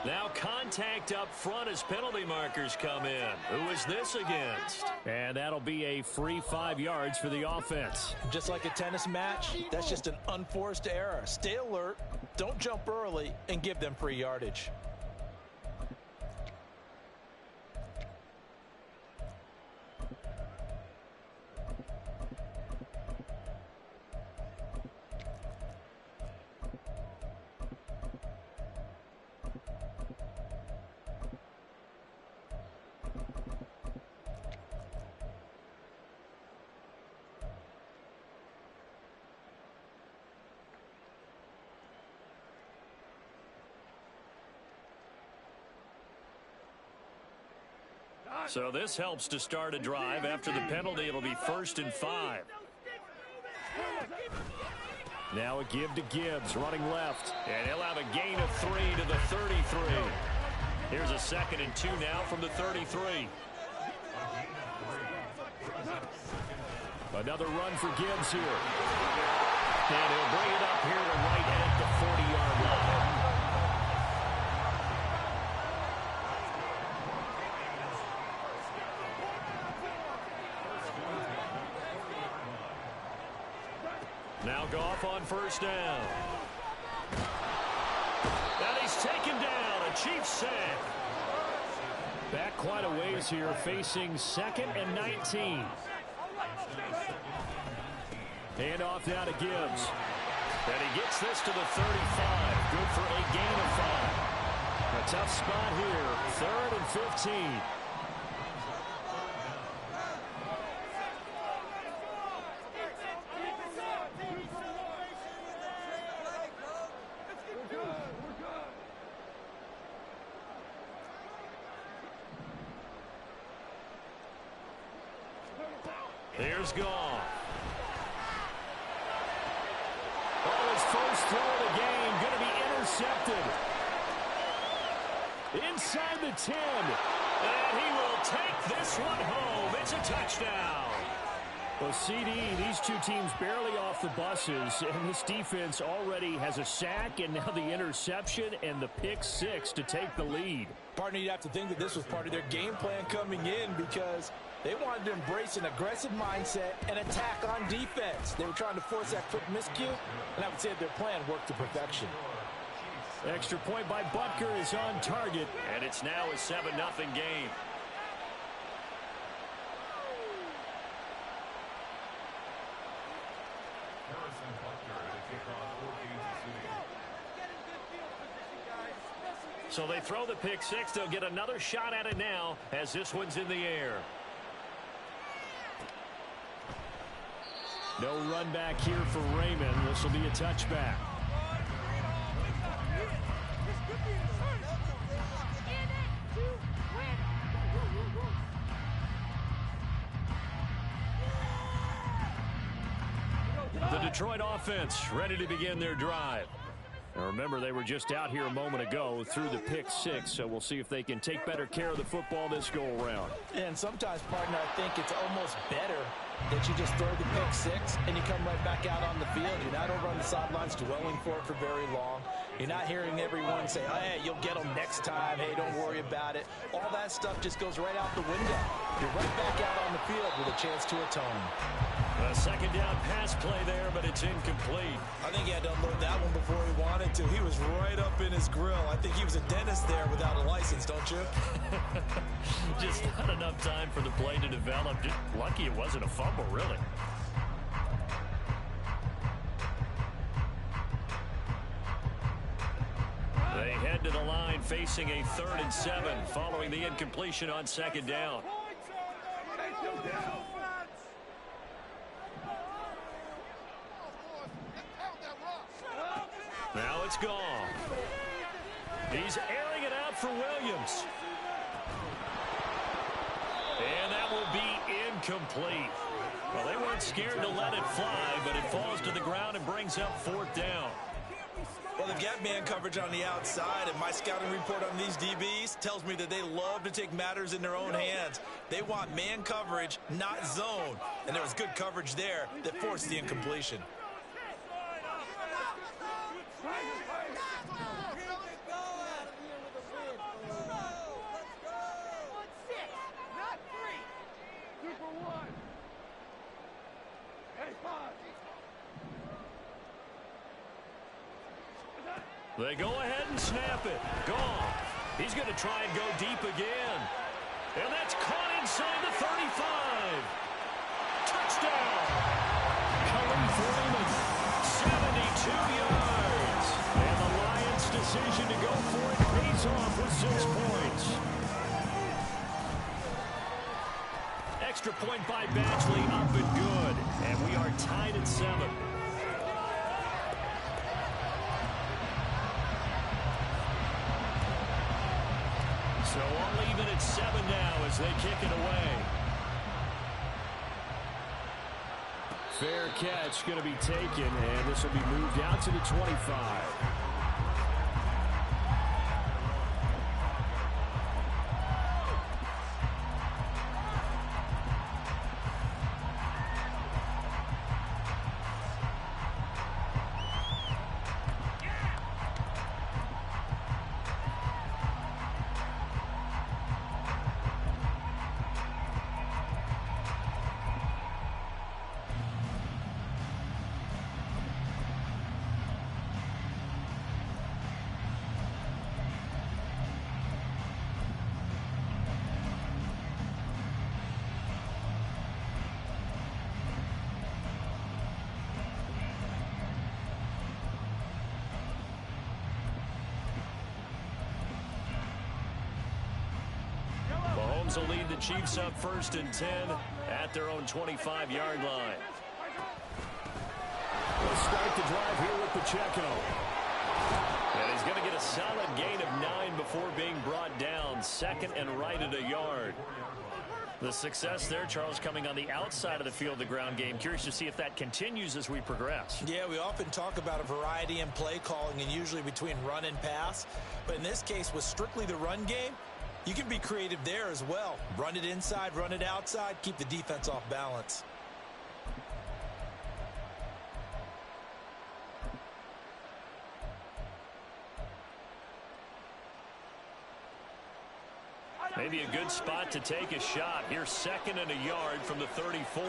Now contact up front as penalty markers come in. Who is this against? And that'll be a free 5 yards for the offense. Just like a tennis match, that's just an unforced error. Stay alert, don't jump early, and give them free yardage. So this helps to start a drive. After the penalty, it'll be 1st and 5. Now a give to Gibbs, running left. And he'll have a gain of 3 to the 33. Here's a 2nd and 2 now from the 33. Another run for Gibbs here. And he'll bring it up here to right at the 40-yard line. Now Goff on 1st down. And he's taken down. A Chiefs sack. Back quite a ways here, facing 2nd and 19. Hand off now to Gibbs. And he gets this to the 35. Good for a gain of 5. A tough spot here. 3rd and 15. Here's Goff. Oh, his first throw of the game going to be intercepted. Inside the 10. And he will take this one home. It's a touchdown. Well, CD, these two teams barely off the buses, and this defense already has a sack and now the interception and the pick 6 to take the lead. Partner, you'd have to think that this was part of their game plan coming in because they wanted to embrace an aggressive mindset and attack on defense. They were trying to force that quick miscue, and I would say their plan worked to perfection. Extra point by Butker is on target, and it's now a 7-0 game. Harrison Butker to kick off for Kansas City. So they throw the pick 6. They'll get another shot at it now as this one's in the air. No run back here for Raymond. This will be a touchback. The Detroit offense ready to begin their drive. Now remember, they were just out here a moment ago through the pick six, so we'll see if they can take better care of the football this go-around. And sometimes, partner, I think it's almost better that you just throw the pick six and you come right back out on the field. You're not over on the sidelines dwelling for it for very long. You're not hearing everyone say, oh, hey, you'll get them next time. Hey, don't worry about it. All that stuff just goes right out the window. You're right back out on the field with a chance to atone. A second down pass play there, but it's incomplete. I think he had to unload that one before he wanted to. He was right up in his grill. I think he was a dentist there without a license, don't you? Just not enough time for the play to develop. Just lucky it wasn't a fumble, really. They head to the line facing a 3rd and 7 following the incompletion on second down. Now it's gone. He's airing it out for Williams. And that will be incomplete. Well, they weren't scared to let it fly, but it falls to the ground and brings up 4th down. Well, they've got man coverage on the outside, and my scouting report on these DBs tells me that they love to take matters in their own hands. They want man coverage, not zone. And there was good coverage there that forced the incompletion. They go ahead and snap it. Gone. He's going to try and go deep again. And that's caught inside the 35. Touchdown. Khalif Raymond, 72 yards. And the Lions' decision to go for it pays off with 6 points. Extra point by Badgley, up and good. And we are tied at 7. So all even at 7 now as they kick it away. Fair catch going to be taken, and this will be moved out to the 25. Will lead the Chiefs up 1st and 10 at their own 25-yard line. We'll start the drive here with Pacheco. And he's going to get a solid gain of 9 before being brought down. 2nd and right at a yard. The success there, Charles, coming on the outside of the field, the ground game. Curious to see if that continues as we progress. Yeah, we often talk about a variety in play calling and usually between run and pass. But in this case, with strictly the run game, you can be creative there as well. Run it inside, run it outside, keep the defense off balance. Maybe a good spot to take a shot. Here's 2nd and a yard from the 34. A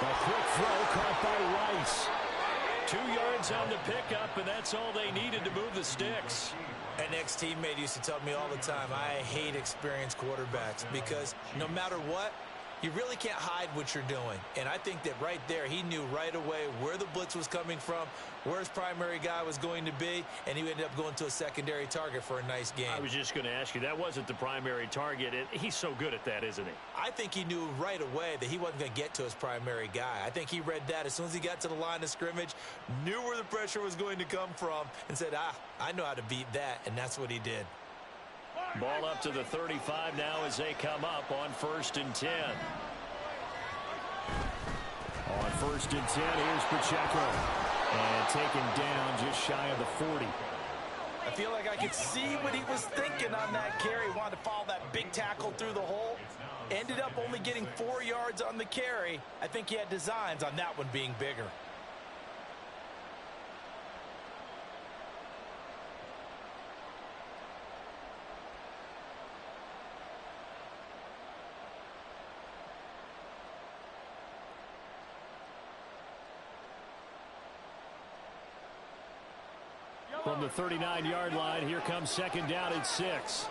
quick throw caught by Rice. 2 yards on the pickup, and that's all they needed to move the sticks. An ex-teammate used to tell me all the time, I hate experienced quarterbacks because no matter what, you really can't hide what you're doing. And I think that right there, he knew right away where the blitz was coming from, where his primary guy was going to be, and he ended up going to a secondary target for a nice game. I was just going to ask you, that wasn't the primary target. He's so good at that, isn't he? I think he knew right away that he wasn't going to get to his primary guy. I think he read that as soon as he got to the line of scrimmage, knew where the pressure was going to come from, and said, I know how to beat that, and that's what he did. Ball up to the 35 now as they come up on 1st and 10. On On 1st and 10, here's Pacheco. And taken down just shy of the 40. I feel like I could see what he was thinking on that carry. He wanted to follow that big tackle through the hole. Ended up only getting 4 yards on the carry. I think he had designs on that one being bigger. From the 39-yard line, here comes 2nd down and 6.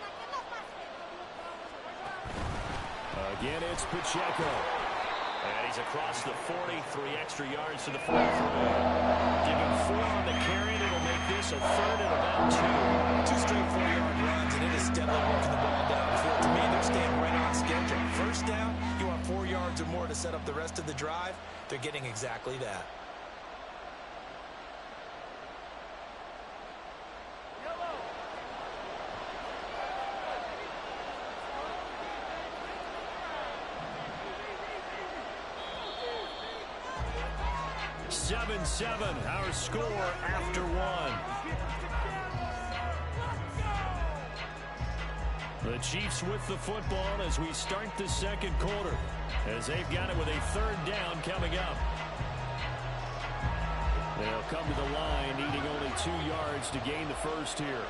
Again, it's Pacheco. And he's across the 40, 3 extra yards to the 43. Give him 4 on the carry, and it'll make this a 3rd and about 2. 2 straight 4-yard runs, and it is steadily working the ball downfield. To me, they're staying right on schedule. 1st down, you want 4 yards or more to set up the rest of the drive. They're getting exactly that. Our score after 1. The Chiefs with the football as we start the 2nd quarter, as they've got it with a 3rd down coming up. They'll come to the line needing only 2 yards to gain the 1st here.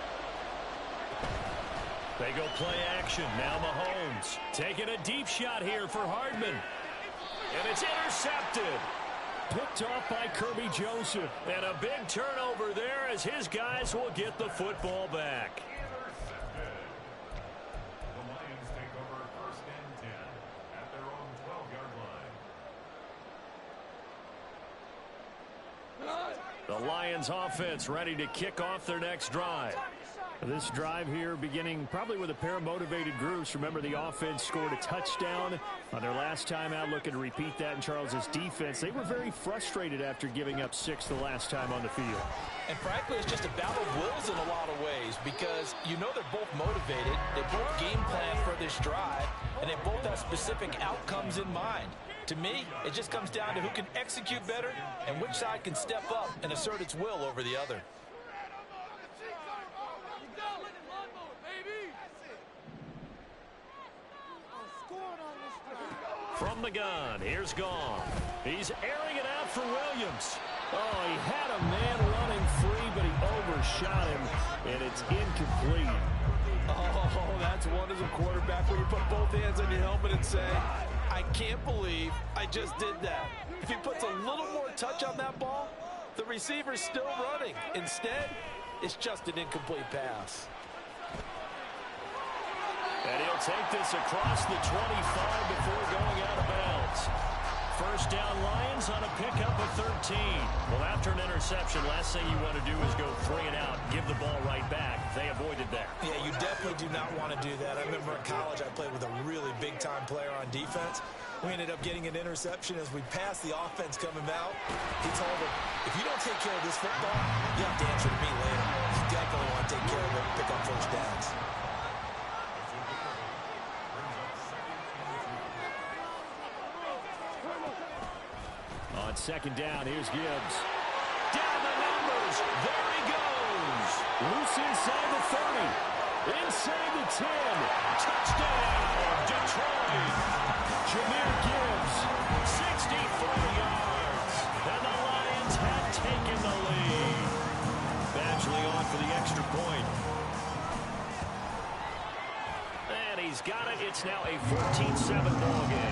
They go play action. Now Mahomes taking a deep shot here for Hardman. And it's intercepted. Picked off by Kirby Joseph. And a big turnover there as his guys will get the football back. The Lions take over 1st and 10 at their own 12-yard line. The Lions offense ready to kick off their next drive. This drive here beginning probably with a pair of motivated groups. Remember, the offense scored a touchdown on their last time out, looking to repeat that in Charles's defense. They were very frustrated after giving up 6 the last time on the field. And frankly, it's just a battle of wills in a lot of ways because you know they're both motivated. They both game plan for this drive, and they both have specific outcomes in mind. To me, it just comes down to who can execute better and which side can step up and assert its will over the other. From the gun, here's Goff. He's airing it out for Williams. Oh, he had a man running free, but he overshot him, and it's incomplete. Oh, that's one as a quarterback where you put both hands on your helmet and say, I can't believe I just did that. If he puts a little more touch on that ball, the receiver's still running. Instead, it's just an incomplete pass. And he'll take this across the 25 before going out of bounds. 1st down Lions on a pickup of 13. Well, after an interception, last thing you want to do is go 3 and out, give the ball right back. They avoided that. Yeah, you definitely do not want to do that. I remember in college I played with a really big-time player on defense. We ended up getting an interception as we passed the offense coming out. He told him, if you don't take care of this football, you have to answer to me later. You definitely want to take care of it and pick up 1st downs. On 2nd down, here's Gibbs. Down the numbers. There he goes. Loose inside the 30. Inside the 10. Touchdown, Detroit. Jahmyr Gibbs, 64 yards. And the Lions have taken the lead. Badgley on for the extra point. And he's got it. It's now a 14-7 ball game.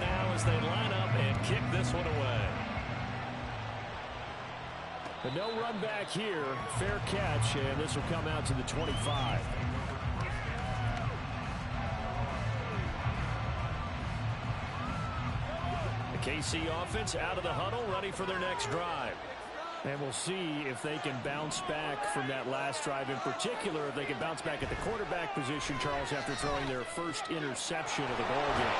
Now as they line up and kick this one away. But no run back here. Fair catch, and this will come out to the 25. The KC offense out of the huddle, ready for their next drive. And we'll see if they can bounce back from that last drive. In particular, if they can bounce back at the quarterback position, Charles, after throwing their first interception of the ball game.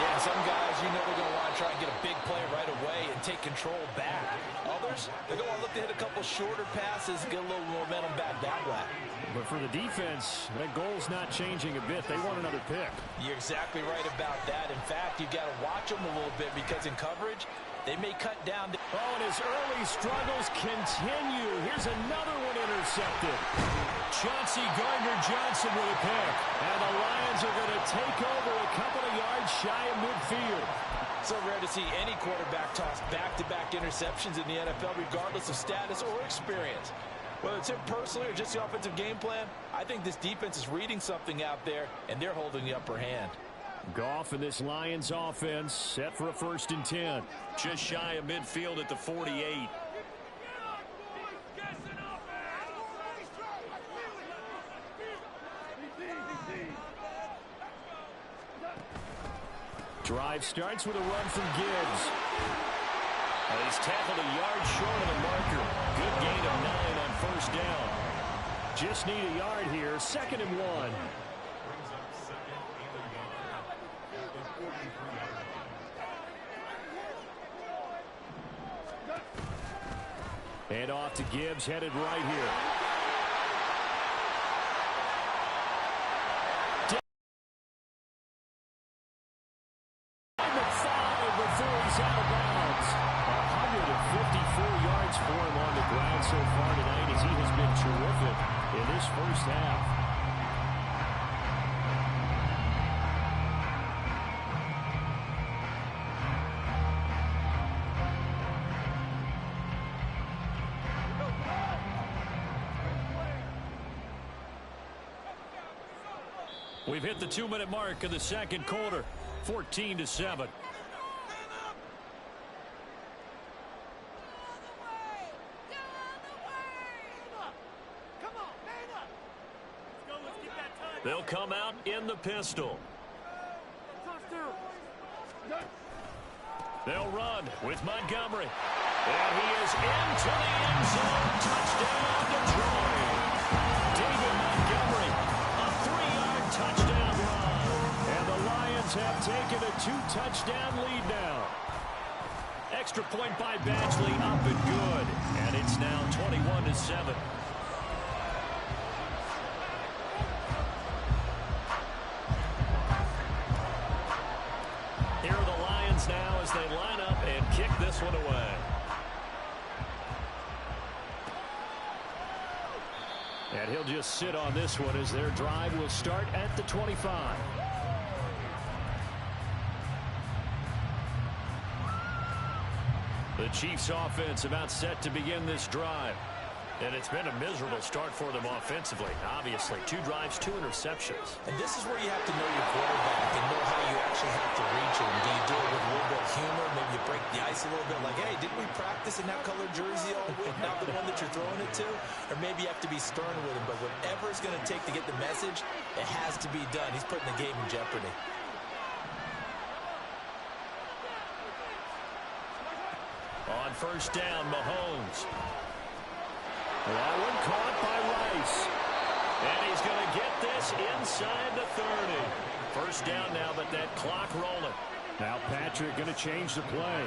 Yeah, some guys, you know they're going to want to try and get a big play right away and take control back. Others, rushers. They're going to look to hit a couple shorter passes, get a little momentum back that way. But for the defense, that goal's not changing a bit. They want another pick. You're exactly right about that. In fact, you've got to watch them a little bit because in coverage, they may cut down. Oh, and his early struggles continue. Here's another one intercepted. Chauncey Gardner-Johnson with a pick. And the Lions are going to take over a couple of yards shy of midfield. So rare to see any quarterback toss back-to-back interceptions in the NFL, regardless of status or experience. Whether it's him personally or just the offensive game plan, I think this defense is reading something out there, and they're holding the upper hand. Goff and this Lions offense set for a 1st and 10. Just shy of midfield at the 48. Drive starts with a run from Gibbs. He's tackled a yard short of the marker. Good gain of 9 on 1st down. Just need a yard here. 2nd and 1. And off to Gibbs, headed right here. Before he's out of bounds. 154 yards for him on the ground so far tonight as he has been terrific in this 1st half. We've hit the 2-minute mark of the 2nd quarter. 14-7. They'll come out in the pistol. They'll run with Montgomery. And he is into the end zone. Touchdown, Detroit. David Montgomery, a 3-yard touchdown run. And the Lions have taken a 2-touchdown lead now. Extra point by Badgley, up and good. And it's now 21-7. Here are the Lions now as they line up and kick this one away. And he'll just sit on this one as their drive will start at the 25. The Chiefs offense about set to begin this drive. And it's been a miserable start for them offensively. Obviously, 2 drives, 2 interceptions. And this is where you have to know your quarterback and know how you actually have to reach him. Do you do it with a little bit of humor? Maybe you break the ice a little bit like, hey, didn't we practice in that colored jersey all week, not the one that you're throwing it to? Or maybe you have to be stern with him. But whatever it's going to take to get the message, it has to be done. He's putting the game in jeopardy. On 1st down, Mahomes. That one caught by Rice. And he's going to get this inside the 30. 1st down now, but that clock rolling. Now Patrick going to change the play.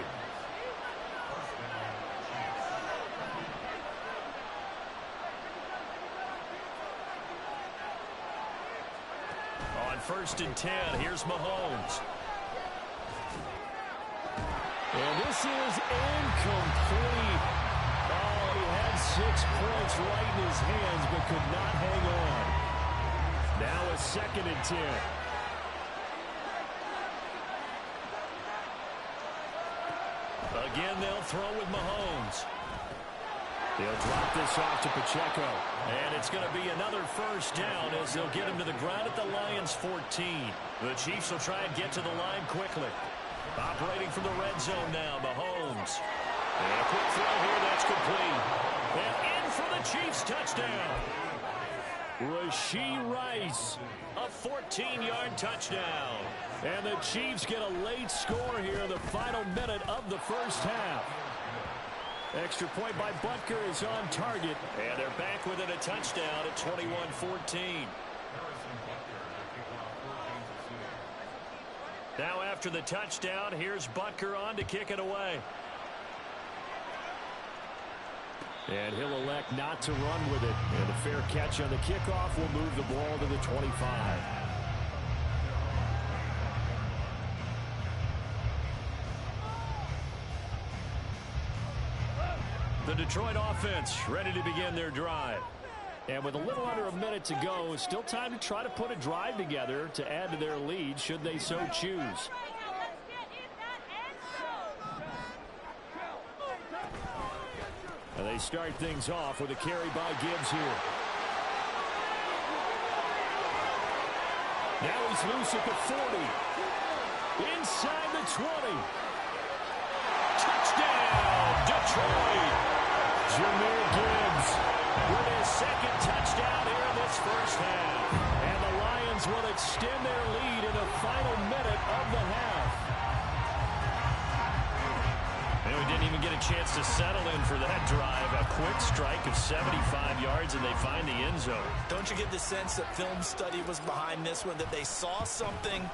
On 1st and 10, here's Mahomes. And this is incomplete. Oh, he had 6 points right in his hands, but could not hang on. Now a 2nd and 10. Again, they'll throw with Mahomes. They'll drop this off to Pacheco. And it's going to be another 1st down as they'll get him to the ground at the Lions' 14. The Chiefs will try and get to the line quickly. Operating from the red zone now, Mahomes. And a quick throw here, that's complete. And in for the Chiefs touchdown. Rashee Rice, a 14-yard touchdown. And the Chiefs get a late score here in the final minute of the 1st half. Extra point by Butker is on target. And they're back within a touchdown at 21-14. Now after the touchdown, here's Butker on to kick it away. And he'll elect not to run with it. And a fair catch on the kickoff will move the ball to the 25. The Detroit offense ready to begin their drive. And with a little under a minute to go, still time to try to put a drive together to add to their lead should they so choose. And they start things off with a carry by Gibbs here. Now he's loose at the 40. Inside the 20. Touchdown, Detroit. Jahmyr Gibbs with his second touchdown here in this first half. And the Lions will extend their lead in the final minute of the half. And we didn't even get a chance to settle in for that drive. A quick strike of 75 yards, and they find the end zone. Don't you get the sense that film study was behind this one, that they saw something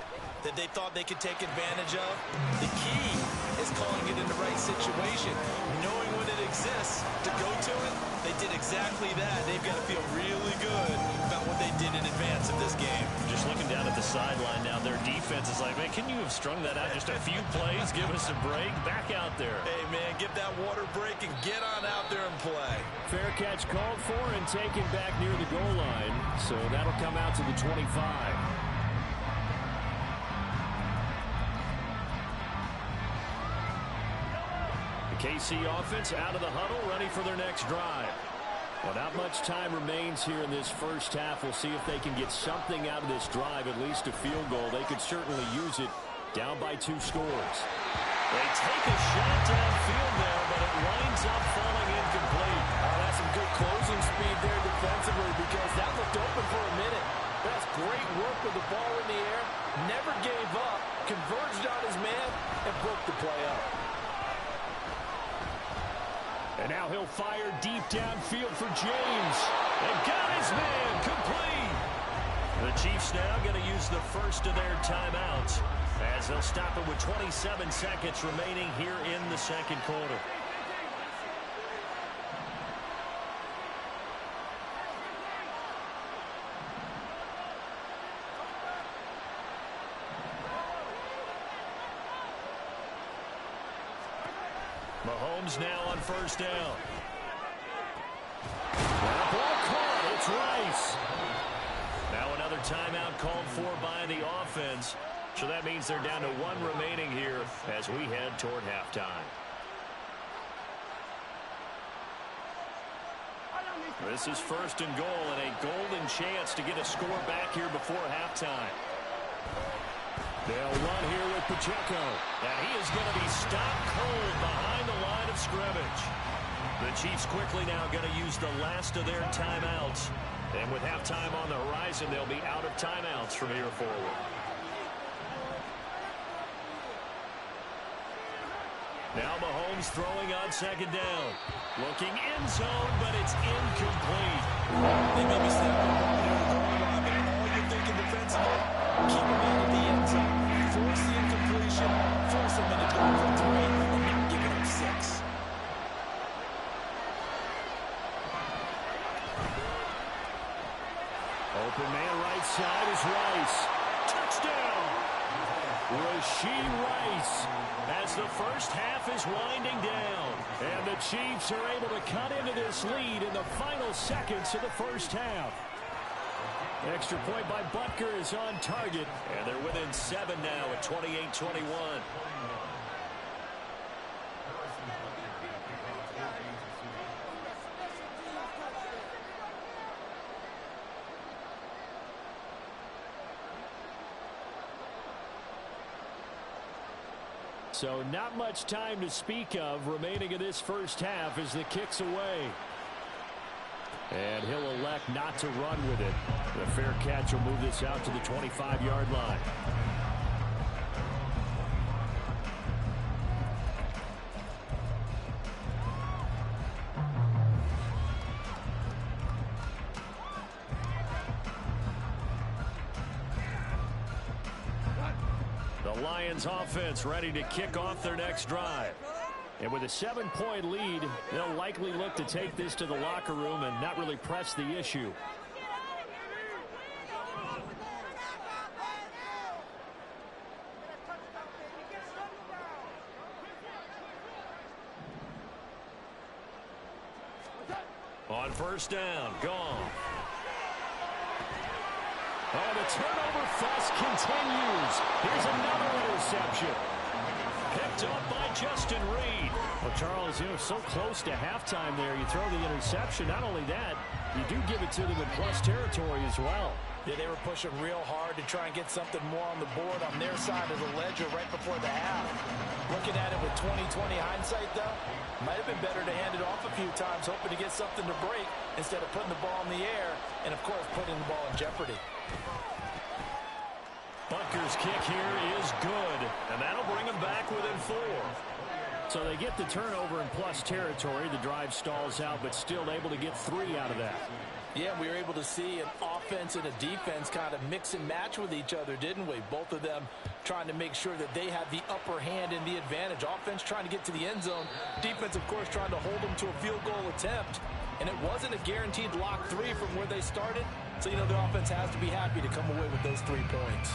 that they thought they could take advantage of? The key is calling it in the right situation. Knowing when it exists to go to it, they did exactly that. They've got to feel really good about what they did in advance of this game. Just looking down at the sideline now, their defense is like, man, can you have strung that out just a few plays? Give us a break. Back out there. Hey, man, give that water break and get on out there and play. Fair catch called for and taken back near the goal line. So that'll come out to the 25. KC offense out of the huddle, ready for their next drive. Well, not much time remains here in this first half. We'll see if they can get something out of this drive, at least a field goal. They could certainly use it, down by 2 scores. They take a shot downfield there, but it winds up falling incomplete. Oh, that's some good closing speed there defensively, because that looked open for a minute. That's great work with the ball in the air. Never gave up, converged on his man, and broke the play up. And now he'll fire deep downfield for James. And got his man complete. The Chiefs now going to use the first of their timeouts as they'll stop it with 27 seconds remaining here in the second quarter. Mahomes now on first down. That ball caught. It's Rice. Now another timeout called for by the offense. So that means they're down to 1 remaining here as we head toward halftime. This is first and goal and a golden chance to get a score back here before halftime. They'll run here with Pacheco. And he is going to be stopped cold behind the line of scrimmage. The Chiefs quickly now going to use the last of their timeouts. And with halftime on the horizon, they'll be out of timeouts from here forward. Now Mahomes throwing on second down. Looking end zone, but it's incomplete. They may be stepping on there to throw it up, and all you're thinking defensively, keep him out of the end zone. Force the incompletion, force him into going for 3, and not giving him 6. Open man right side is Rice. Touchdown! Rashee Rice as the first half is winding down. And the Chiefs are able to cut into this lead in the final seconds of the first half. Extra point by Butker is on target. And they're within 7 now at 28-21. So not much time to speak of remaining in this first half as the kick's away. And he'll elect not to run with it. The fair catch will move this out to the 25-yard line. The Lions offense ready to kick off their next drive. And with a 7-point lead, they'll likely look to take this to the locker room and not really press the issue. On first down, Goff. Oh, the turnover fuss continues. Here's another interception. Picked up by Justin Reed. Well, Charles, so close to halftime there. You throw the interception. Not only that, you do give it to them in plus territory as well. Yeah, they were pushing real hard to try and get something more on the board on their side of the ledger right before the half. Looking at it with 20/20 hindsight, though, might have been better to hand it off a few times, hoping to get something to break instead of putting the ball in the air and, of course, putting the ball in jeopardy. Butker's kick here is good, and that'll bring them back within 4. So they get the turnover in plus territory. The drive stalls out, but still able to get 3 out of that. Yeah, we were able to see an offense and a defense kind of mix and match with each other, didn't we? Both of them trying to make sure that they had the upper hand and the advantage. Offense trying to get to the end zone. Defense, of course, trying to hold them to a field goal attempt. And it wasn't a guaranteed lock 3 from where they started. So, the offense has to be happy to come away with those 3 points.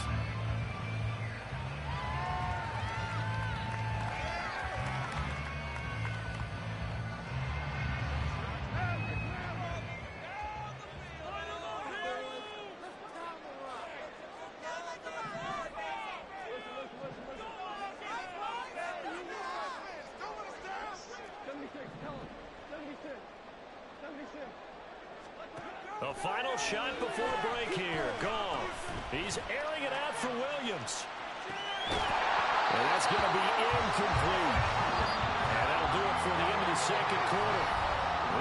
The final shot before break here. Goff. He's airing it out for Williams. And that's going to be incomplete. And that'll do it for the end of the second quarter.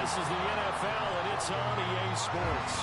This is the NFL, and it's on EA Sports.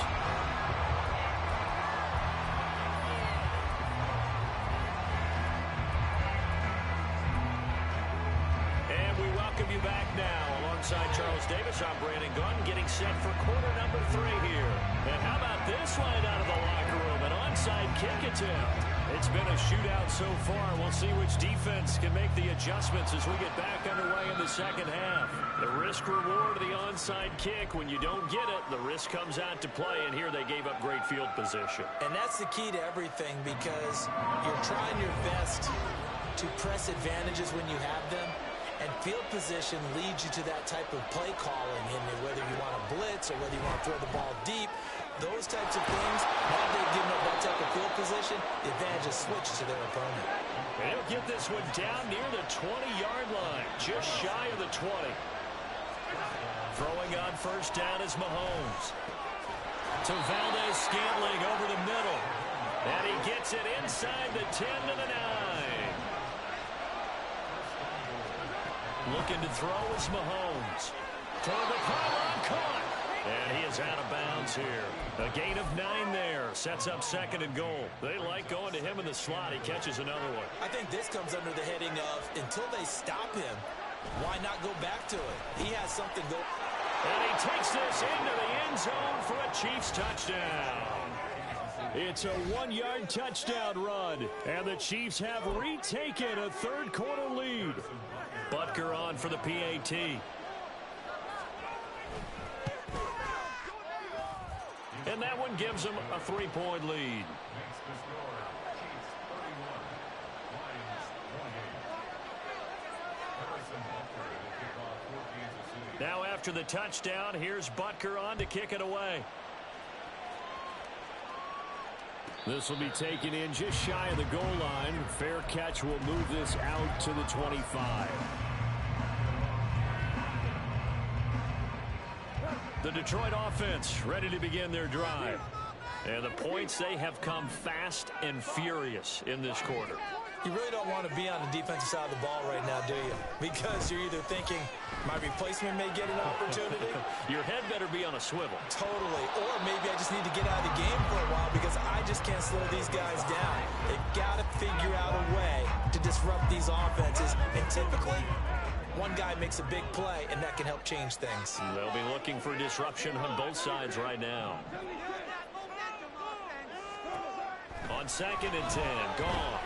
And we welcome you back now. Alongside Charles Davis, I'm Brandon Gunn, getting set for quarter number 3 here. And how about this right out of the locker room? An onside kick attempt. It's been a shootout so far. We'll see which defense can make the adjustments as we get back underway in the second half. The risk-reward of the onside kick. When you don't get it, the risk comes out to play, and here they gave up great field position. And that's the key to everything, because you're trying your best to press advantages when you have them. And field position leads you to that type of play calling, and whether you want to blitz or whether you want to throw the ball deep, those types of things, now they've given up that type of field position, the advantage is switched to their opponent. And he'll get this one down near the 20-yard line, just shy of the 20. Throwing on first down is Mahomes. To Valdez-Scantling over the middle. And he gets it inside the 10 to the 9. Looking to throw is Mahomes. Toward the pylon, caught. And he is out of bounds here. A gain of 9 there. Sets up second and goal. They like going to him in the slot. He catches another one. I think this comes under the heading of, until they stop him, why not go back to it? He has something going. And he takes this into the end zone for a Chiefs touchdown. It's a 1-yard touchdown run. And the Chiefs have retaken a third-quarter lead. Butker on for the PAT. And that one gives them a 3-point lead. Now after the touchdown, here's Butker on to kick it away. This will be taken in just shy of the goal line. Fair catch will move this out to the 25. The Detroit offense ready to begin their drive. And the points, they have come fast and furious in this quarter. You really don't want to be on the defensive side of the ball right now, do you? Because you're either thinking, my replacement may get an opportunity. Your head better be on a swivel. Totally. Or maybe I just need to get out of the game for a while because I just can't slow these guys down. They've got to figure out a way to disrupt these offenses. And typically, one guy makes a big play, and that can help change things. They'll be looking for disruption on both sides right now. On second and 10, Goff.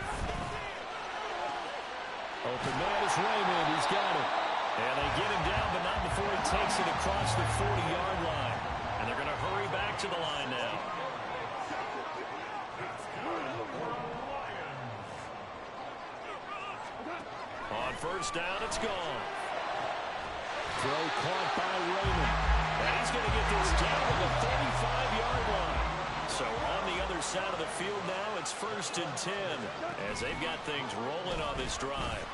Open man is Raymond. He's got it. And they get him down, but not before he takes it across the 40-yard line. And they're going to hurry back to the line now. On first down, it's gone. Throw caught by Raymond. And he's going to get this down to the 35-yard line. So on the other side of the field now, it's 1st and 10 as they've got things rolling on this drive.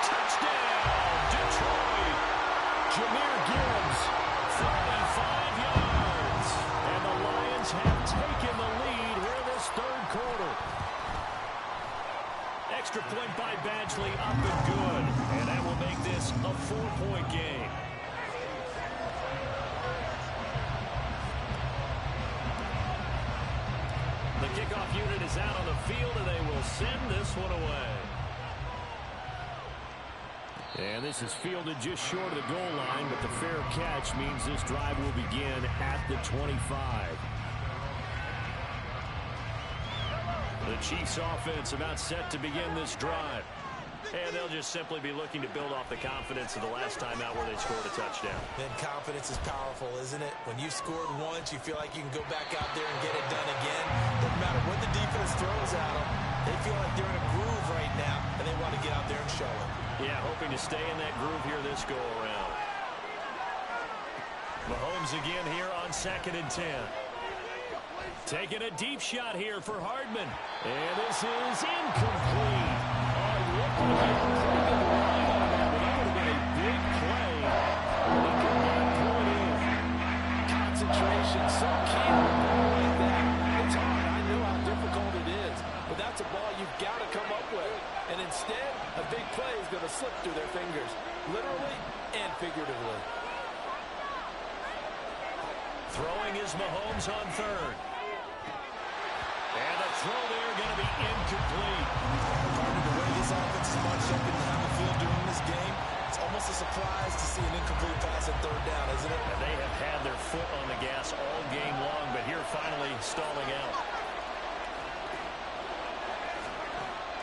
Touchdown, Detroit. Jahmyr Gibbs, 35 yards. And the Lions have taken the lead here this third quarter. Extra point by Badgley, up and good. And that will make this a 4-point game. The kickoff unit is out on the field, and they will send this one away. And this is fielded just short of the goal line, but the fair catch means this drive will begin at the 25. The Chiefs offense about set to begin this drive. And they'll just simply be looking to build off the confidence of the last time out where they scored a touchdown. Then confidence is powerful, isn't it? When you've scored once, you feel like you can go back out there and get it done again. Doesn't matter what the defense throws at them. They feel like they're in a groove right now, and they want to get out there and show it. Yeah, hoping to stay in that groove here this go-around. Mahomes again here on 2nd and 10. Taking a deep shot here for Hardman. And this is incomplete. Looking at the line on that one. That would have been a big play. He could not pull it in. Concentration so key on a ball like that. It's hard. I know how difficult it is. But that's a ball you've got to come up with. And instead, a big play is going to slip through their fingers. Literally and figuratively. Throwing is Mahomes on 3rd. And the throw there going to be incomplete. The way this offense is marched up and down the field during this game, it's almost a surprise to see an incomplete pass at 3rd down, isn't it? And they have had their foot on the gas all game long, but here finally stalling out.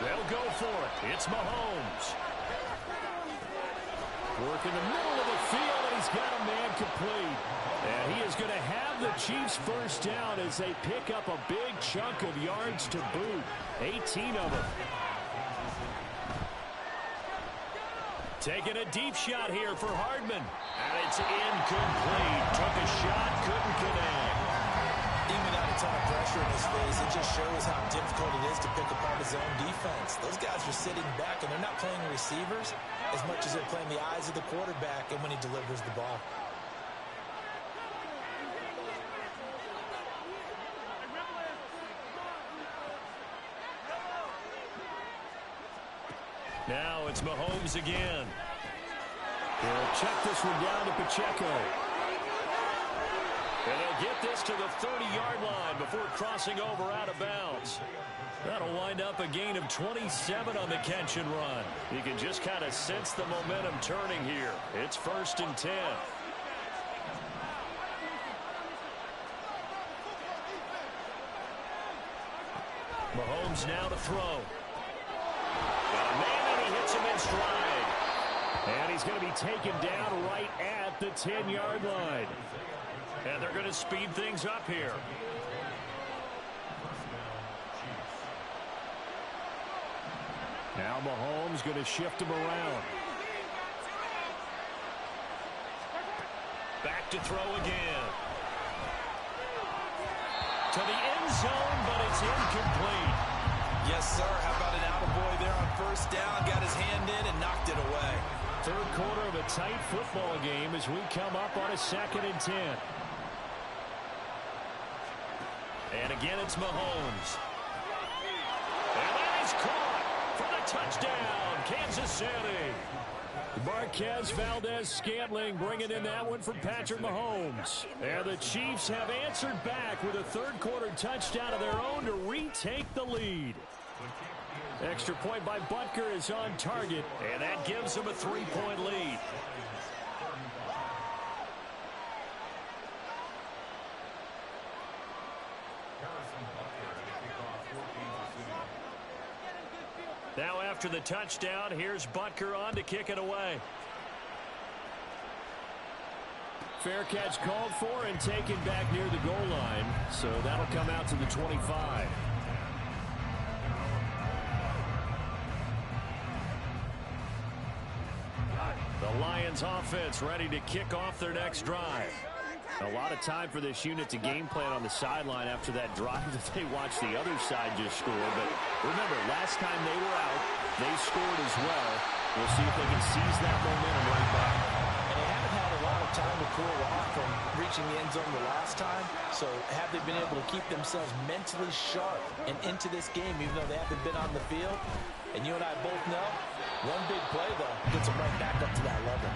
They'll go for it. It's Mahomes. Work in the middle of the field, and he's got a man complete. And he is going to have the Chiefs first down as they pick up a big chunk of yards to boot. 18 of them. Taking a deep shot here for Hardman. And it's incomplete. Took a shot, couldn't connect. Even without a ton of pressure in his face, it just shows how difficult it is to pick apart his own defense. Those guys are sitting back, and they're not playing receivers as much as they're playing the eyes of the quarterback and when he delivers the ball. Now it's Mahomes again. He'll check this one down to Pacheco. And he'll get this to the 30-yard line before crossing over out of bounds. That'll wind up a gain of 27 on the catch and run. You can just kind of sense the momentum turning here. It's 1st and 10. Mahomes now to throw. Got a man, and he hits him in stride. And he's going to be taken down right at the 10-yard line. And they're going to speed things up here. Now Mahomes going to shift him around. Back to throw again. To the end zone, but it's incomplete. Yes, sir. How about an attaboy there on 1st down? Got his hand in and knocked it away. Third quarter of a tight football game as we come up on a 2nd and 10. And again, it's Mahomes. And that is caught for the touchdown, Kansas City. Marquez Valdez-Scantling bringing in that one from Patrick Mahomes. And the Chiefs have answered back with a third quarter touchdown of their own to retake the lead. Extra point by Butker is on target, and that gives them a 3-point lead. after the touchdown. Here's Butker on to kick it away. Fair catch called for and taken back near the goal line. So that'll come out to the 25. The Lions offense ready to kick off their next drive. A lot of time for this unit to game plan on the sideline after that drive that they watched the other side just score. But remember, last time they were out, they scored as well. We'll see if they can seize that momentum right back. And they haven't had a lot of time to cool off from reaching the end zone the last time. So have they been able to keep themselves mentally sharp and into this game, even though they haven't been on the field? And you and I both know, one big play, though, gets them right back up to that level.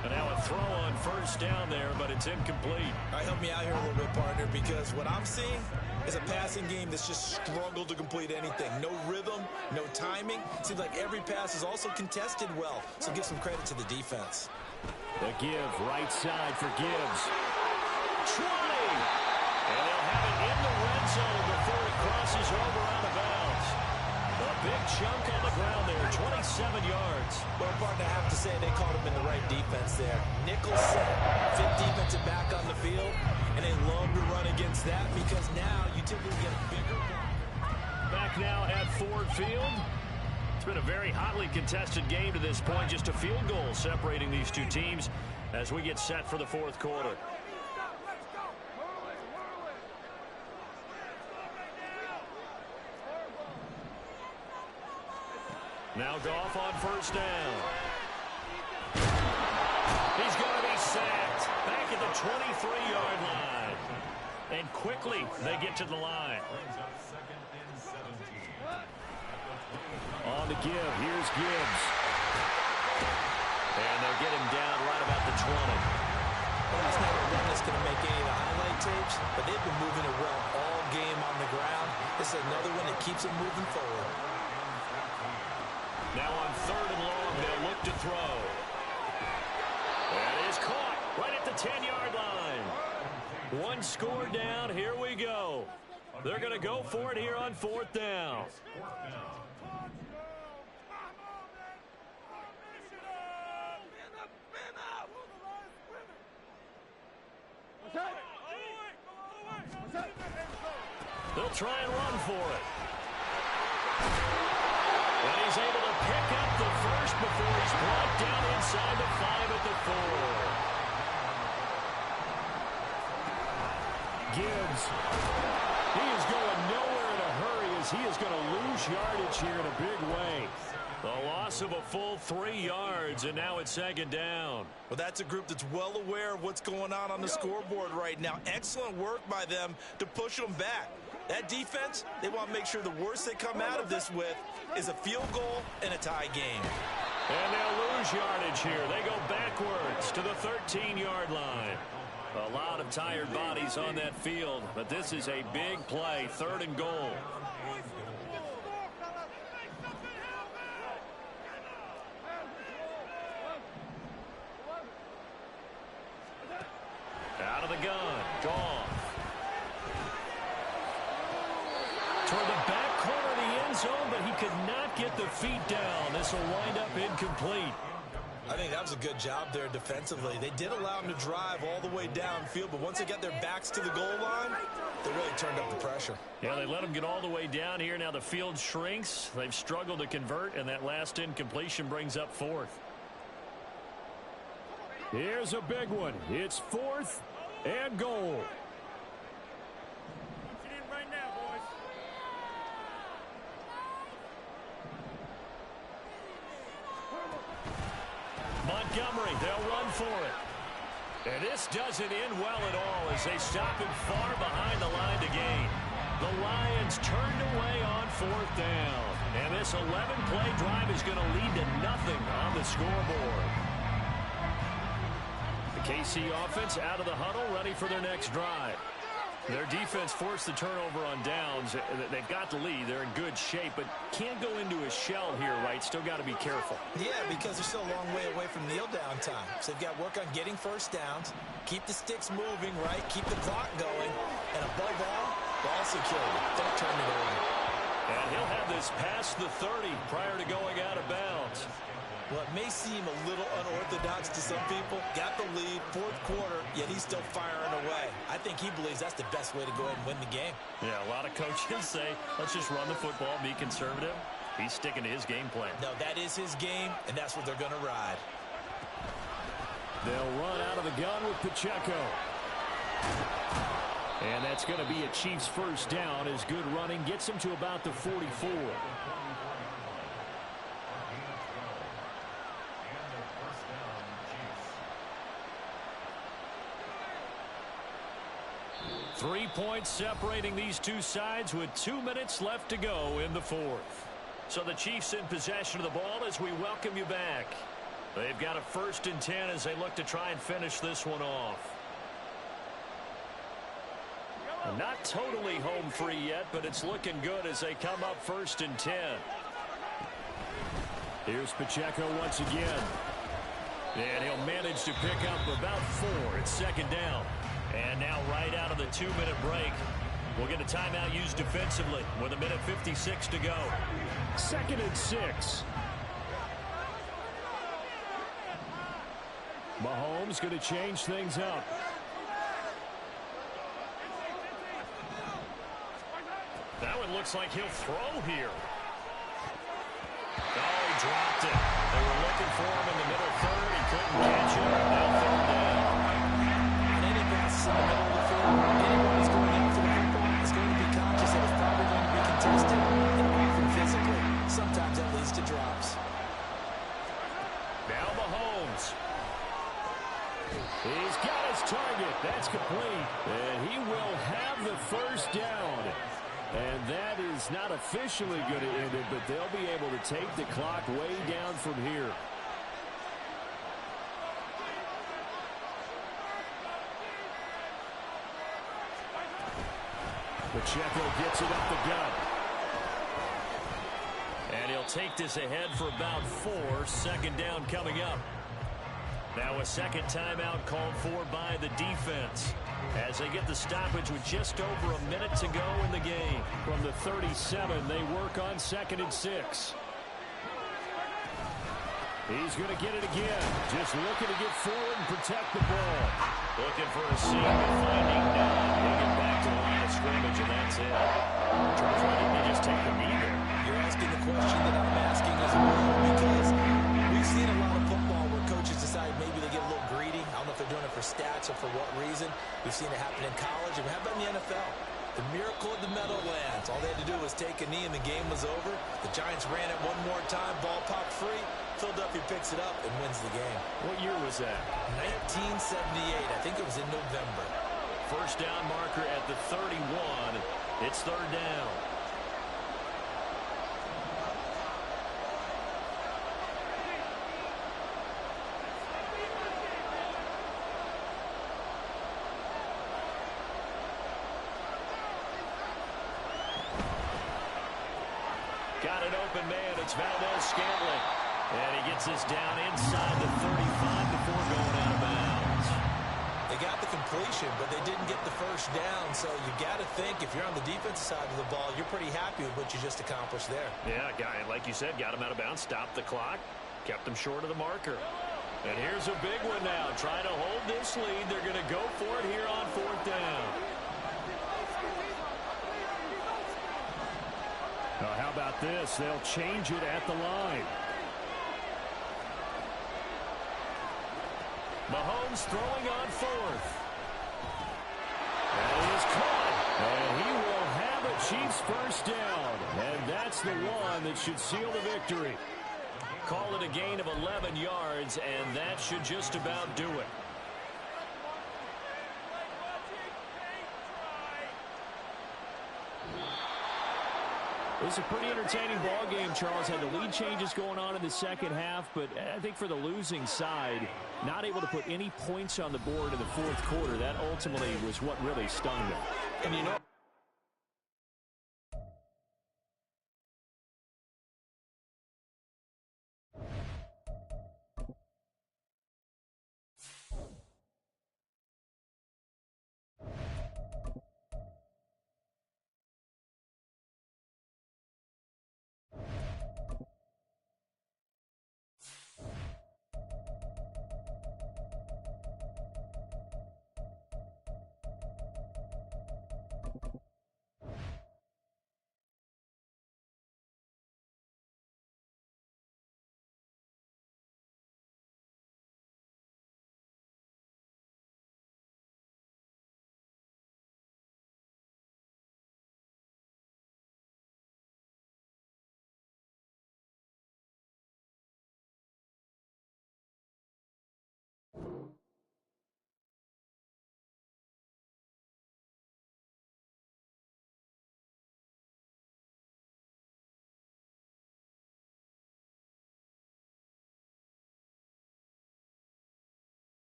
And now a throw on first down there, but it's incomplete. All right, help me out here a little bit, partner, because what I'm seeing is a passing game that's just struggled to complete anything. No rhythm, no timing. Seems like every pass is also contested well, so give some credit to the defense. The give, right side for Gibbs. 20! And they'll have it in the red zone before it crosses over out of bounds. A big chunk on the ground there, 27 yards. Well, partner, I have to say they caught him in the right defense there. Nickel set, fifth defensive back on the field, and they love to run against that because now you typically get a bigger block. Back now at Ford Field. It's been a very hotly contested game to this point. Just a field goal separating these two teams as we get set for the fourth quarter. Now Goff on first down. He's going to be sacked back at the 23-yard line. And quickly they get to the line. On the give. Here's Gibbs. And they'll get him down right about the 20. Well, that's not a run that's going to make any of the highlight tapes, but they've been moving it well all game on the ground. This is another one that keeps it moving forward. Now on third and long, they'll look to throw. That is caught right at the 10-yard line. One score down. Here we go. They're going to go for it here on fourth down. They'll try and run for it. And he's able to pick up the first before he's brought down inside the 5 at the 4. Gibbs. He is going nowhere in a hurry as he is going to lose yardage here in a big way. The loss of a full 3 yards, and now it's second down. Well, that's a group that's well aware of what's going on the scoreboard right now. Excellent work by them to push them back. That defense, they want to make sure the worst they come out of this with is a field goal and a tie game. And they'll lose yardage here. They go backwards to the 13-yard line. A lot of tired bodies on that field, but this is a big play, third and goal. Out of the gun, Goff. Toward the back corner of the end zone, but he could not get the feet down. This will wind up incomplete. I think that was a good job there defensively. They did allow him to drive all the way downfield, but once they got their backs to the goal line, they really turned up the pressure. Yeah, they let him get all the way down here. Now the field shrinks. They've struggled to convert, and that last incompletion brings up fourth. Here's a big one. It's fourth and goal. Montgomery, they'll run for it. And this doesn't end well at all as they stop him far behind the line to gain. The Lions turned away on fourth down. And this 11-play drive is going to lead to nothing on the scoreboard. The KC offense out of the huddle, ready for their next drive. Their defense forced the turnover on downs. They've got the lead. They're in good shape, but can't go into a shell here, right? Still got to be careful. Yeah, because they're still a long way away from kneel down time. So they've got to work on getting first downs, keep the sticks moving, right? Keep the clock going, and above all, ball security. Don't turn it over. And he'll have this past the 30 prior to going out of bounds. Well, it may seem a little unorthodox to some people. Got the lead, fourth quarter, yet he's still firing away. I think he believes that's the best way to go ahead and win the game. Yeah, a lot of coaches say, let's just run the football, be conservative. He's sticking to his game plan. No, that is his game, and that's what they're going to ride. They'll run out of the gun with Pacheco. And that's going to be a Chiefs first down as good running gets him to about the 44. 3 points separating these two sides with 2 minutes left to go in the fourth. So the Chiefs in possession of the ball as we welcome you back. They've got a 1st and 10 as they look to try and finish this one off. Not totally home free yet, but it's looking good as they come up 1st and 10. Here's Pacheco once again. And he'll manage to pick up about 4. It's 2nd down. And now right out of the 2-minute break, we'll get a timeout used defensively with 1:56 to go. 2nd and 6. Mahomes going to change things up. That one looks like he'll throw here. Oh, he dropped it. They were looking for him in the middle third. He couldn't catch it. Now 3rd down. On any pass in the middle of the field, anyone who's going after the football is going to be conscious that it's probably going to be contested and often physically. Sometimes that leads to drops. Now Mahomes. He's got his target. That's complete. And he will have the 1st down. And that is not officially going to end it, but they'll be able to take the clock way down from here. Pacheco gets it up the gut. And he'll take this ahead for about 4. 2nd down coming up. Now a 2nd timeout called for by the defense as they get the stoppage with just over a minute to go in the game. From the 37, they work on 2nd and 6. He's going to get it again. Just looking to get forward and protect the ball. Looking for a seam and finding none. He'll get back to the line of scrimmage, and that's it. Charles, why didn't they just take the knee there? You're asking the question that I'm asking as well, because we've seen a lot of football where coaches decide maybe they get a little greedy. I don't know if they're doing it for stats or for what reason. We've seen it happen in college, and how about in the NFL? The miracle of the Meadowlands. All they had to do was take a knee, and the game was over. The Giants ran it one more time. Ball popped free. Philadelphia picks it up and wins the game. What year was that? 1978. I think it was in November. 1st down marker at the 31. It's 3rd down. Got an open man. It's Valdez-Scantling. And he gets this down inside the 35 before going out of bounds. They got the completion, but they didn't get the 1st down. So you got to think if you're on the defensive side of the ball, you're pretty happy with what you just accomplished there. Yeah, guy, like you said, got him out of bounds, stopped the clock, kept him short of the marker. And here's a big one now. Trying to hold this lead. They're going to go for it here on 4th down. Now, how about this? They'll change it at the line. Mahomes throwing on 4th. And he is caught. And he will have a Chiefs 1st down. And that's the one that should seal the victory. Call it a gain of 11 yards, and that should just about do it. It was a pretty entertaining ball game, Charles. Had the lead changes going on in the 2nd half, but I think for the losing side, not able to put any points on the board in the 4th quarter, that ultimately was what really stung them. And you know,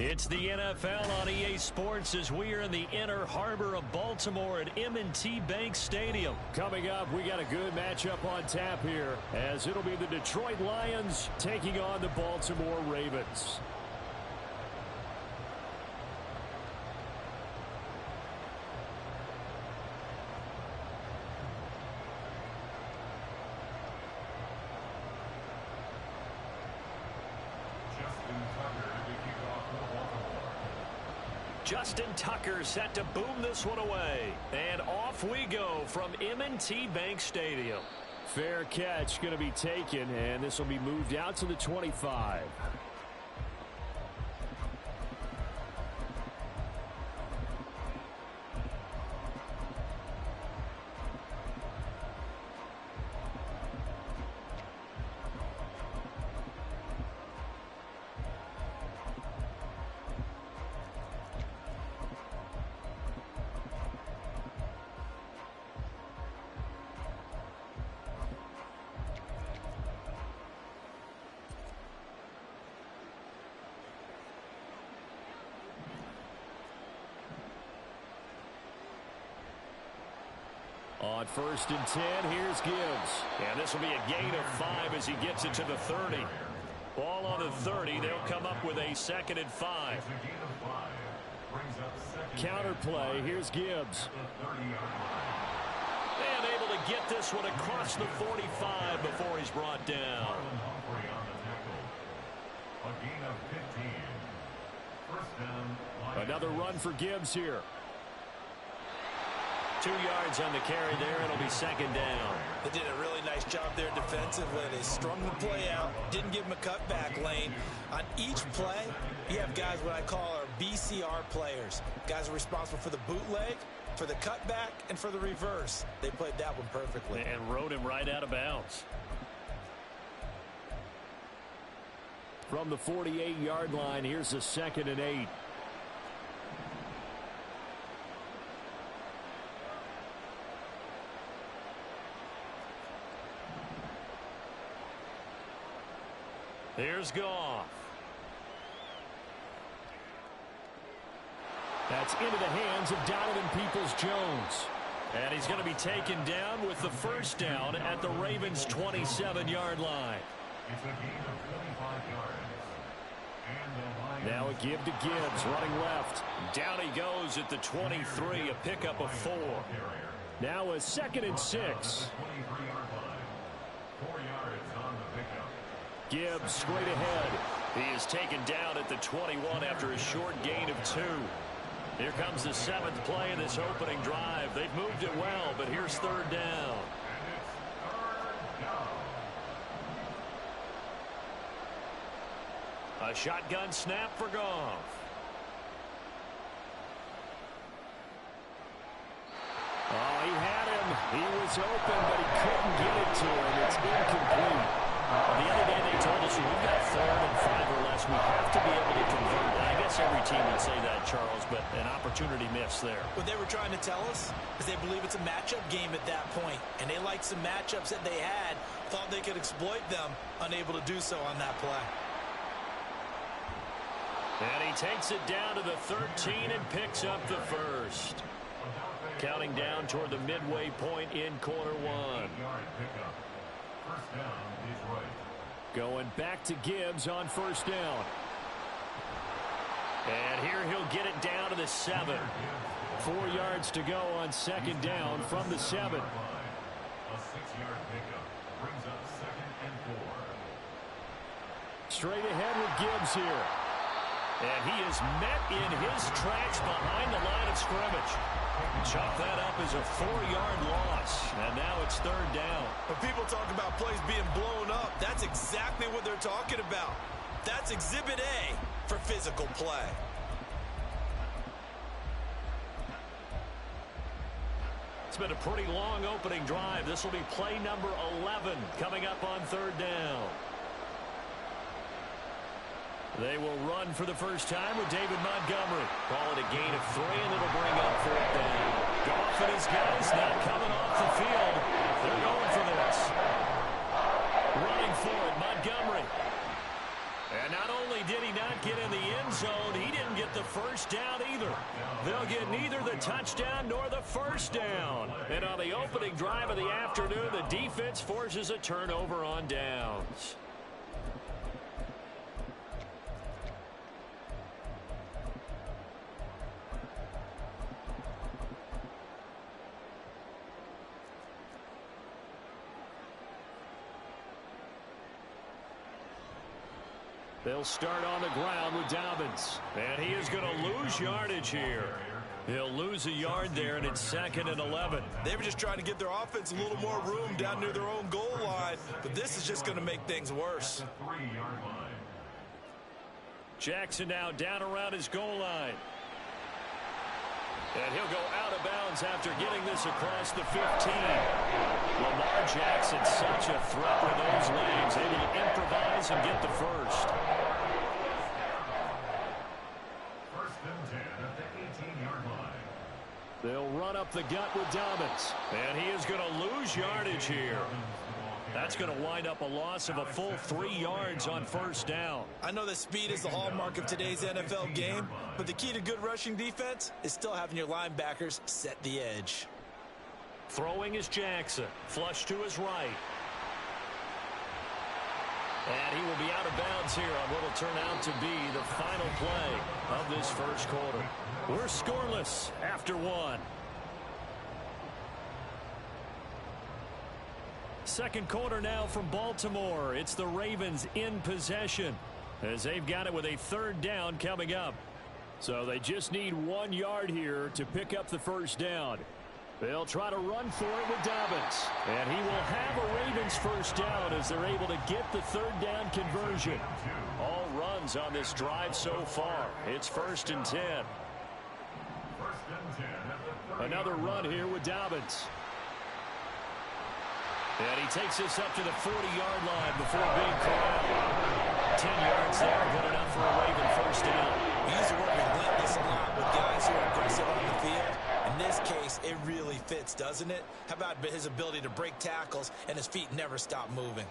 It's the NFL on EA Sports as we are in the inner harbor of Baltimore at M&T Bank Stadium. Coming up, we got a good matchup on tap here as it'll be the Detroit Lions taking on the Baltimore Ravens. Justin Tucker set to boom this one away. And off we go from M&T Bank Stadium. Fair catch going to be taken, and this will be moved out to the 25. On 1st and 10, here's Gibbs. And this will be a gain of 5 as he gets it to the 30. Ball on the 30. They'll come up with a 2nd and 5. Counter play. Here's Gibbs. And able to get this one across the 45 before he's brought down. Another run for Gibbs here. 2 yards on the carry there. It'll be 2nd down. They did a really nice job there defensively. They strung the play out, didn't give him a cutback lane. On each play, you have guys what I call our BCR players. Guys are responsible for the bootleg, for the cutback, and for the reverse. They played that one perfectly. And rode him right out of bounds. From the 48-yard line, here's a 2nd and 8. Here's Goff. That's into the hands of Donovan Peoples-Jones. And he's going to be taken down with the 1st down at the Ravens' 27-yard line. It's a gain of 25 yards. Now a give to Gibbs, running left. Down he goes at the 23, a pickup of 4. Now a 2nd and 6. 4 yards on the pickup. Gibbs straight ahead. He is taken down at the 21 after a short gain of 2. Here comes the 7th play of this opening drive. They've moved it well, but here's 3rd down. A shotgun snap for Goff. Oh, he had him. He was open, but he couldn't get it to him. It's incomplete. The other day they told us we've got 3rd and 5 or less. We have to be able to convert. I guess every team would say that, Charles, but an opportunity missed there. What they were trying to tell us is they believe it's a matchup game at that point, and they liked some matchups that they had, thought they could exploit them, unable to do so on that play. And he takes it down to the 13 and picks up the 1st. Counting down toward the midway point in quarter 1. Going back to Gibbs on 1st down. And here he'll get it down to the 7. 4 yards to go on 2nd down from the 7. A 6-yard pickup brings up 2nd and 4. Straight ahead with Gibbs here. And he is met in his tracks behind the line of scrimmage. Chalk that up as a 4-yard loss. And now it's 3rd down. When people talk about plays being blown up, that's exactly what they're talking about. That's Exhibit A for physical play. It's been a pretty long opening drive. This will be play number 11 coming up on 3rd down. They will run for the first time with David Montgomery. Call it a gain of 3, and it'll bring up 4th down. Goff and his guys not coming off the field. They're going for this. Running for it, Montgomery. And not only did he not get in the end zone, he first down. And on the opening drive of the afternoon, the defense forces a turnover on downs. They'll start on the ground with Dobbins. And he is going to lose yardage here. He'll lose a yard there, and it's 2nd and 11. They were just trying to give their offense a little more room down near their own goal line, but this is just going to make things worse. Jackson now down around his goal line. And he'll go out of bounds after getting this across the 15. Lamar Jackson, such a threat with those legs, able to improvise and get the first. First and 10 at the 18-yard line. They'll run up the gut with Dobbins. And he is going to lose yardage here. That's going to wind up a loss of a full 3 yards on first down. I know that speed is the hallmark of today's NFL game, but the key to good rushing defense is still having your linebackers set the edge. Throwing is Jackson. Flush to his right. And he will be out of bounds here on what will turn out to be the final play of this first quarter. We're scoreless after 1. Second quarter now from Baltimore. It's the Ravens in possession as they've got it with a 3rd down coming up. So they just need 1 yard here to pick up the first down. They'll try to run for it with Dobbins. And he will have a Ravens first down as they're able to get the 3rd down conversion. All runs on this drive so far. It's 1st and 10. Another run here with Dobbins. And he takes this up to the 40-yard line before being corralled. 10 yards there, good enough for a Raven first down. He's working relentless a lot with guys who are aggressive on the field. In this case, it really fits, doesn't it? How about his ability to break tackles and his feet never stop moving?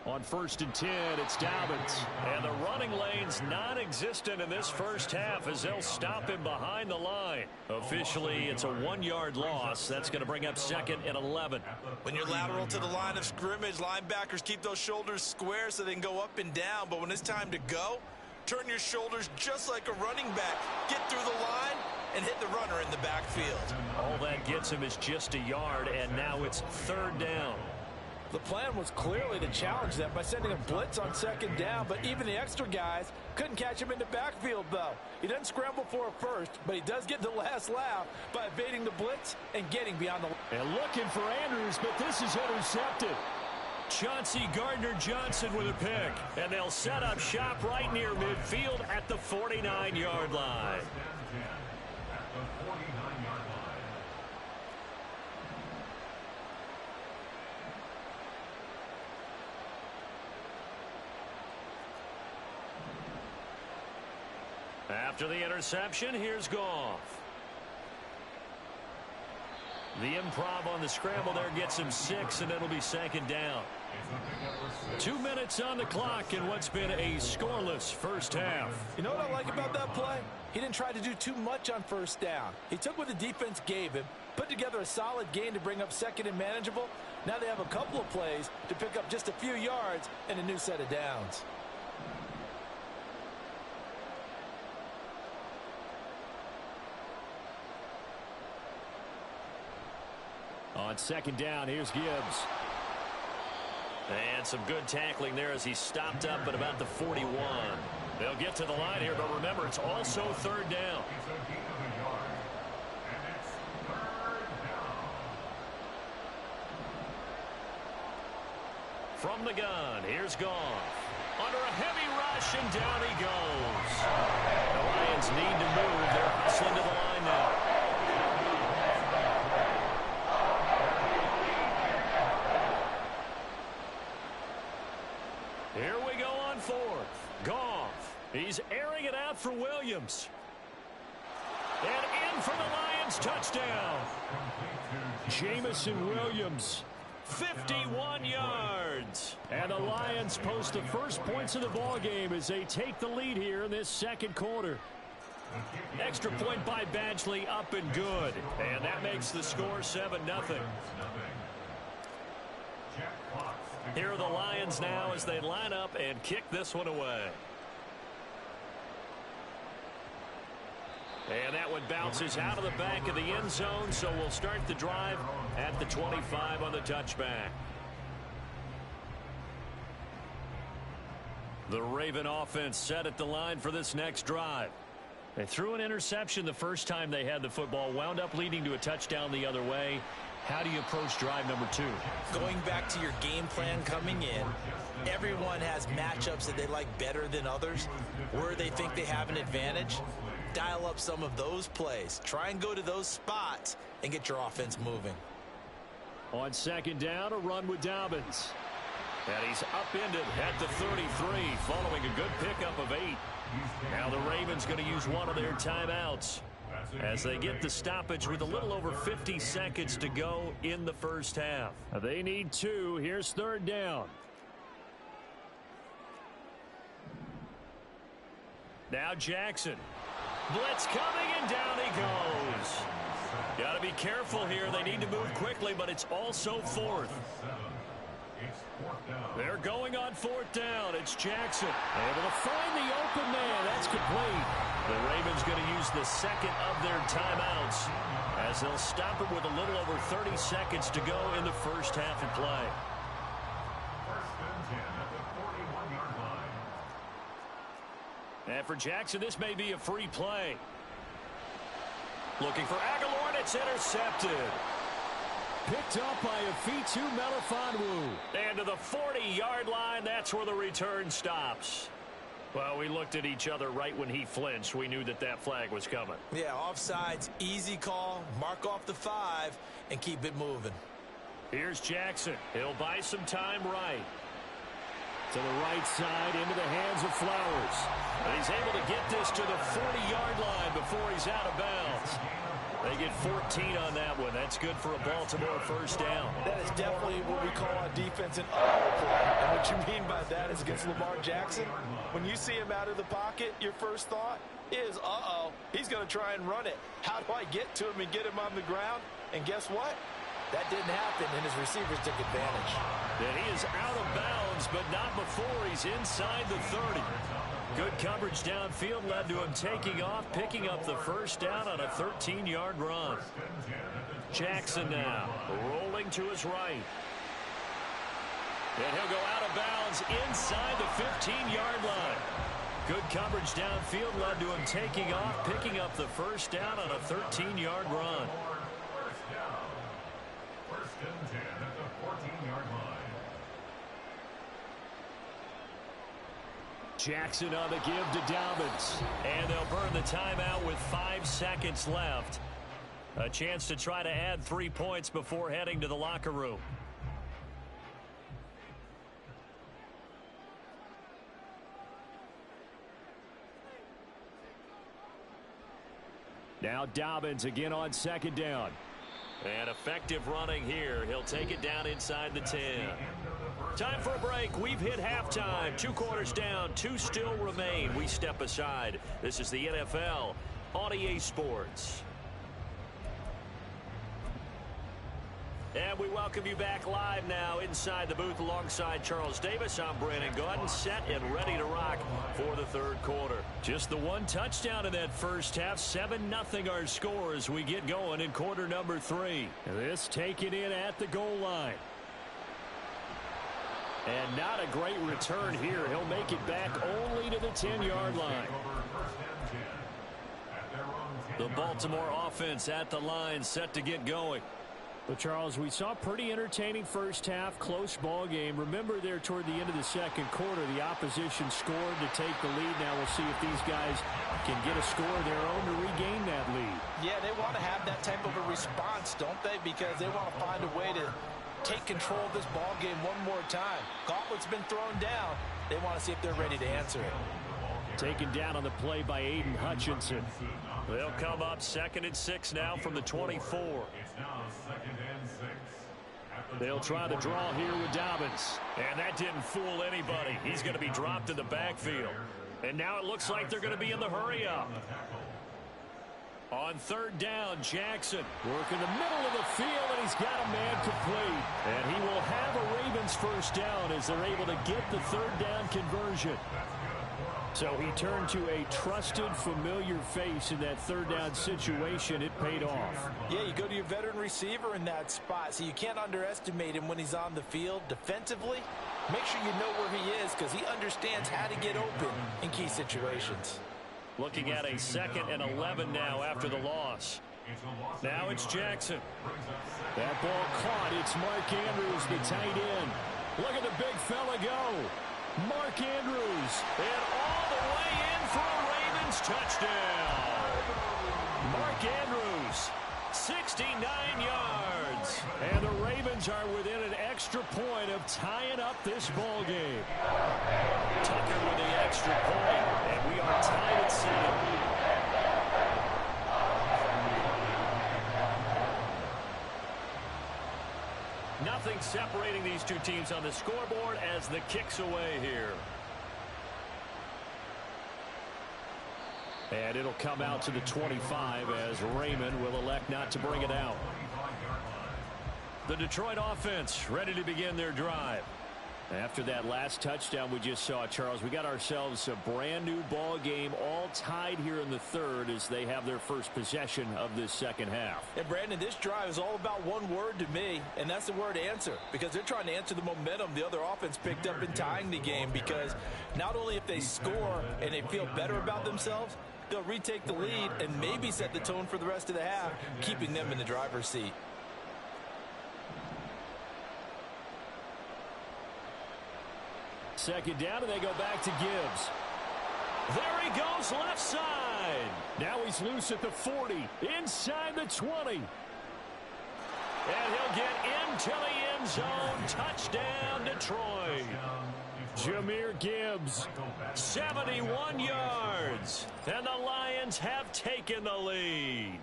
On 1st and 10, it's Dobbins. And the running lane's non-existent in this first half as they'll stop him behind the line. Officially, it's a 1-yard loss. That's going to bring up 2nd and 11. When you're lateral to the line of scrimmage, linebackers keep those shoulders square so they can go up and down. But when it's time to go, turn your shoulders just like a running back. Get through the line and hit the runner in the backfield. All that gets him is just a yard, and now it's 3rd down. The plan was clearly to challenge them by sending a blitz on 2nd down, but even the extra guys couldn't catch him in the backfield, though. He doesn't scramble for a first, but he does get the last laugh by evading the blitz and getting beyond the... And looking for Andrews, but this is intercepted. Chauncey Gardner-Johnson with a pick, and they'll set up shop right near midfield at the 49-yard line. After the interception, here's Goff. The improv on the scramble there gets him 6, and it'll be 2nd down. 2 minutes on the clock in what's been a scoreless first half. You know what I like about that play? He didn't try to do too much on 1st down. He took what the defense gave him, put together a solid gain to bring up 2nd and manageable. Now they have a couple of plays to pick up just a few yards and a new set of downs. On 2nd down, here's Gibbs. And some good tackling there as he stopped up at about the 41. They'll get to the line here, but remember, it's also 3rd down. From the gun, here's Goff. Under a heavy rush, and down he goes. The Lions need to move. They're hustling to the line now. Here we go on 4th. Goff. He's airing it out for Williams. And in for the Lions touchdown. Jamison Williams. 51 yards. And the Lions post the first points of the ball game as they take the lead here in this 2nd quarter. Extra point by Badgley, up and good. And that makes the score 7-0. Here are the Lions now as they line up and kick this one away. And that one bounces out of the back of the end zone, so we'll start the drive at the 25 on the touchback. The Raven offense set at the line for this next drive. They threw an interception the first time they had the football, wound up leading to a touchdown the other way. How do you approach drive number 2? Going back to your game plan coming in, everyone has matchups that they like better than others. Where they think they have an advantage, dial up some of those plays. Try and go to those spots and get your offense moving. On second down, a run with Dobbins. And he's upended at the 33 following a good pickup of 8. Now the Ravens going to use one of their timeouts as they get the stoppage with a little over 50 seconds to go in the first half. They need 2. Here's third down. Now Jackson. Blitz coming, and down he goes. Got to be careful here. They need to move quickly, but it's also fourth. They're going on fourth down. It's Jackson. Able to find the open man. That's complete. The Ravens going to use the second of their timeouts as they'll stop it with a little over 30 seconds to go in the first half of play. And for Jackson, this may be a free play. Looking for Aguilar, and it's intercepted. Picked up by Afitu Melifonwu. And to the 40-yard line, that's where the return stops. Well, we looked at each other right when he flinched. We knew that that flag was coming. Yeah, offsides, easy call. Mark off the 5 and keep it moving. Here's Jackson. He'll buy some time right. To the right side, into the hands of Flowers. And he's able to get this to the 40-yard line before he's out of bounds. They get 14 on that one. That's good for a Baltimore first down. That is definitely what we call on defense an uh-oh play. And what you mean by that is against Lamar Jackson, when you see him out of the pocket, your first thought is, uh-oh, he's going to try and run it. How do I get to him and get him on the ground? And guess what? That didn't happen, and his receivers took advantage. And he is out of bounds, but not before he's inside the 30. Good coverage downfield led to him taking off, picking up the first down on a 13-yard run. Jackson now rolling to his right. And he'll go out of bounds inside the 15-yard line. Good coverage downfield led to him taking off, picking up the first down on a 13-yard run. First and 10 at the 14-yard line. Jackson on the give to Dobbins. And they'll burn the timeout with 5 seconds left. A chance to try to add 3 points before heading to the locker room. Now Dobbins again on second down. And effective running here. He'll take it down inside the 10. Time for a break. We've hit halftime. 2 quarters down. 2 still remain. We step aside. This is the NFL on EA Sports. And we welcome you back live now inside the booth alongside Charles Davis. I'm Brandon Gaudin, set and ready to rock for the third quarter. Just the 1 touchdown in that first half. 7-0 our score as we get going in quarter number 3. This taken in at the goal line. And not a great return here. He'll make it back only to the 10-yard line. The Baltimore offense at the line, set to get going. But, Charles, we saw a pretty entertaining first half, close ball game. Remember there toward the end of the second quarter, the opposition scored to take the lead. Now we'll see if these guys can get a score of their own to regain that lead. Yeah, they want to have that type of a response, don't they? Because they want to find a way to take control of this ball game one more time. Gauntlet's been thrown down. They want to see if they're ready to answer it. Taken down on the play by Aiden Hutchinson. They'll come up 2nd and 6 now from the 24. It's now 2nd and 6. They'll try the draw here with Dobbins. And that didn't fool anybody. He's going to be dropped in the backfield. And now it looks like they're going to be in the hurry up. On third down, Jackson working the middle of the field, and he's got a man complete. And he will have a Ravens first down as they're able to get the third down conversion. So he turned to a trusted, familiar face in that third down situation. It paid off. Yeah, you go to your veteran receiver in that spot, so you can't underestimate him when he's on the field. Defensively, make sure you know where he is because he understands how to get open in key situations. Looking at a 2nd and 11 now after the loss. Now it's Jackson. That ball caught. It's Mark Andrews, the tight end. Look at the big fella go. Mark Andrews, and all the way in for a Ravens touchdown. Mark Andrews, 69 yards. And the Ravens are within an extra point of tying up this ball game. Tucker with the extra point, and we are tied at 7. Nothing separating these two teams on the scoreboard as the kick's away here. And it'll come out to the 25 as Raymond will elect not to bring it out. The Detroit offense ready to begin their drive. After that last touchdown we just saw, Charles, we got ourselves a brand new ball game, all tied here in the third as they have their first possession of this second half. And Brandon, this drive is all about one word to me, and that's the word answer, because they're trying to answer the momentum the other offense picked up in tying the game, because not only if they score and they feel better about themselves, they'll retake the lead and maybe set the tone for the rest of the half, keeping them in the driver's seat. Second down, and they go back to Gibbs. There he goes, left side. Now he's loose at the 40, inside the 20. And he'll get into the end zone. Touchdown, Detroit. Jahmyr Gibbs, 71 yards. And the Lions have taken the lead.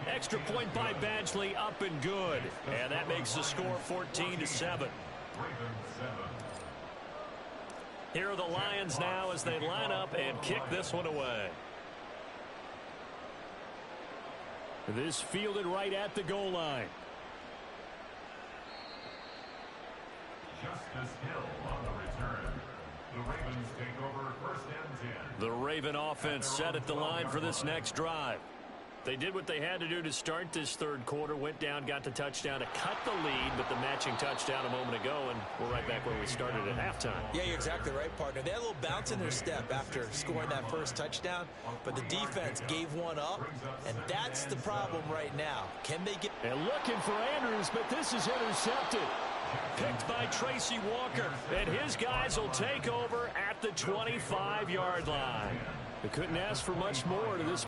Extra point by Badgley, up and good. And that makes the score 14-7. Here are the Lions now as they line up and kick this one away. This fielded right at the goal line. Justice Hill on the return. The Ravens take over 1st and 10. The Raven offense set at the line for this next drive. They did what they had to do to start this third quarter, went down, got the touchdown to cut the lead, but the matching touchdown a moment ago, and we're right back where we started at halftime. Yeah, you're exactly right, partner. They had a little bounce in their step after scoring that first touchdown, but the defense gave one up, and that's the problem right now. Can they get... And looking for Andrews, but this is intercepted. Picked by Tracy Walker, and his guys will take over at the 25-yard line. They couldn't ask for much more to this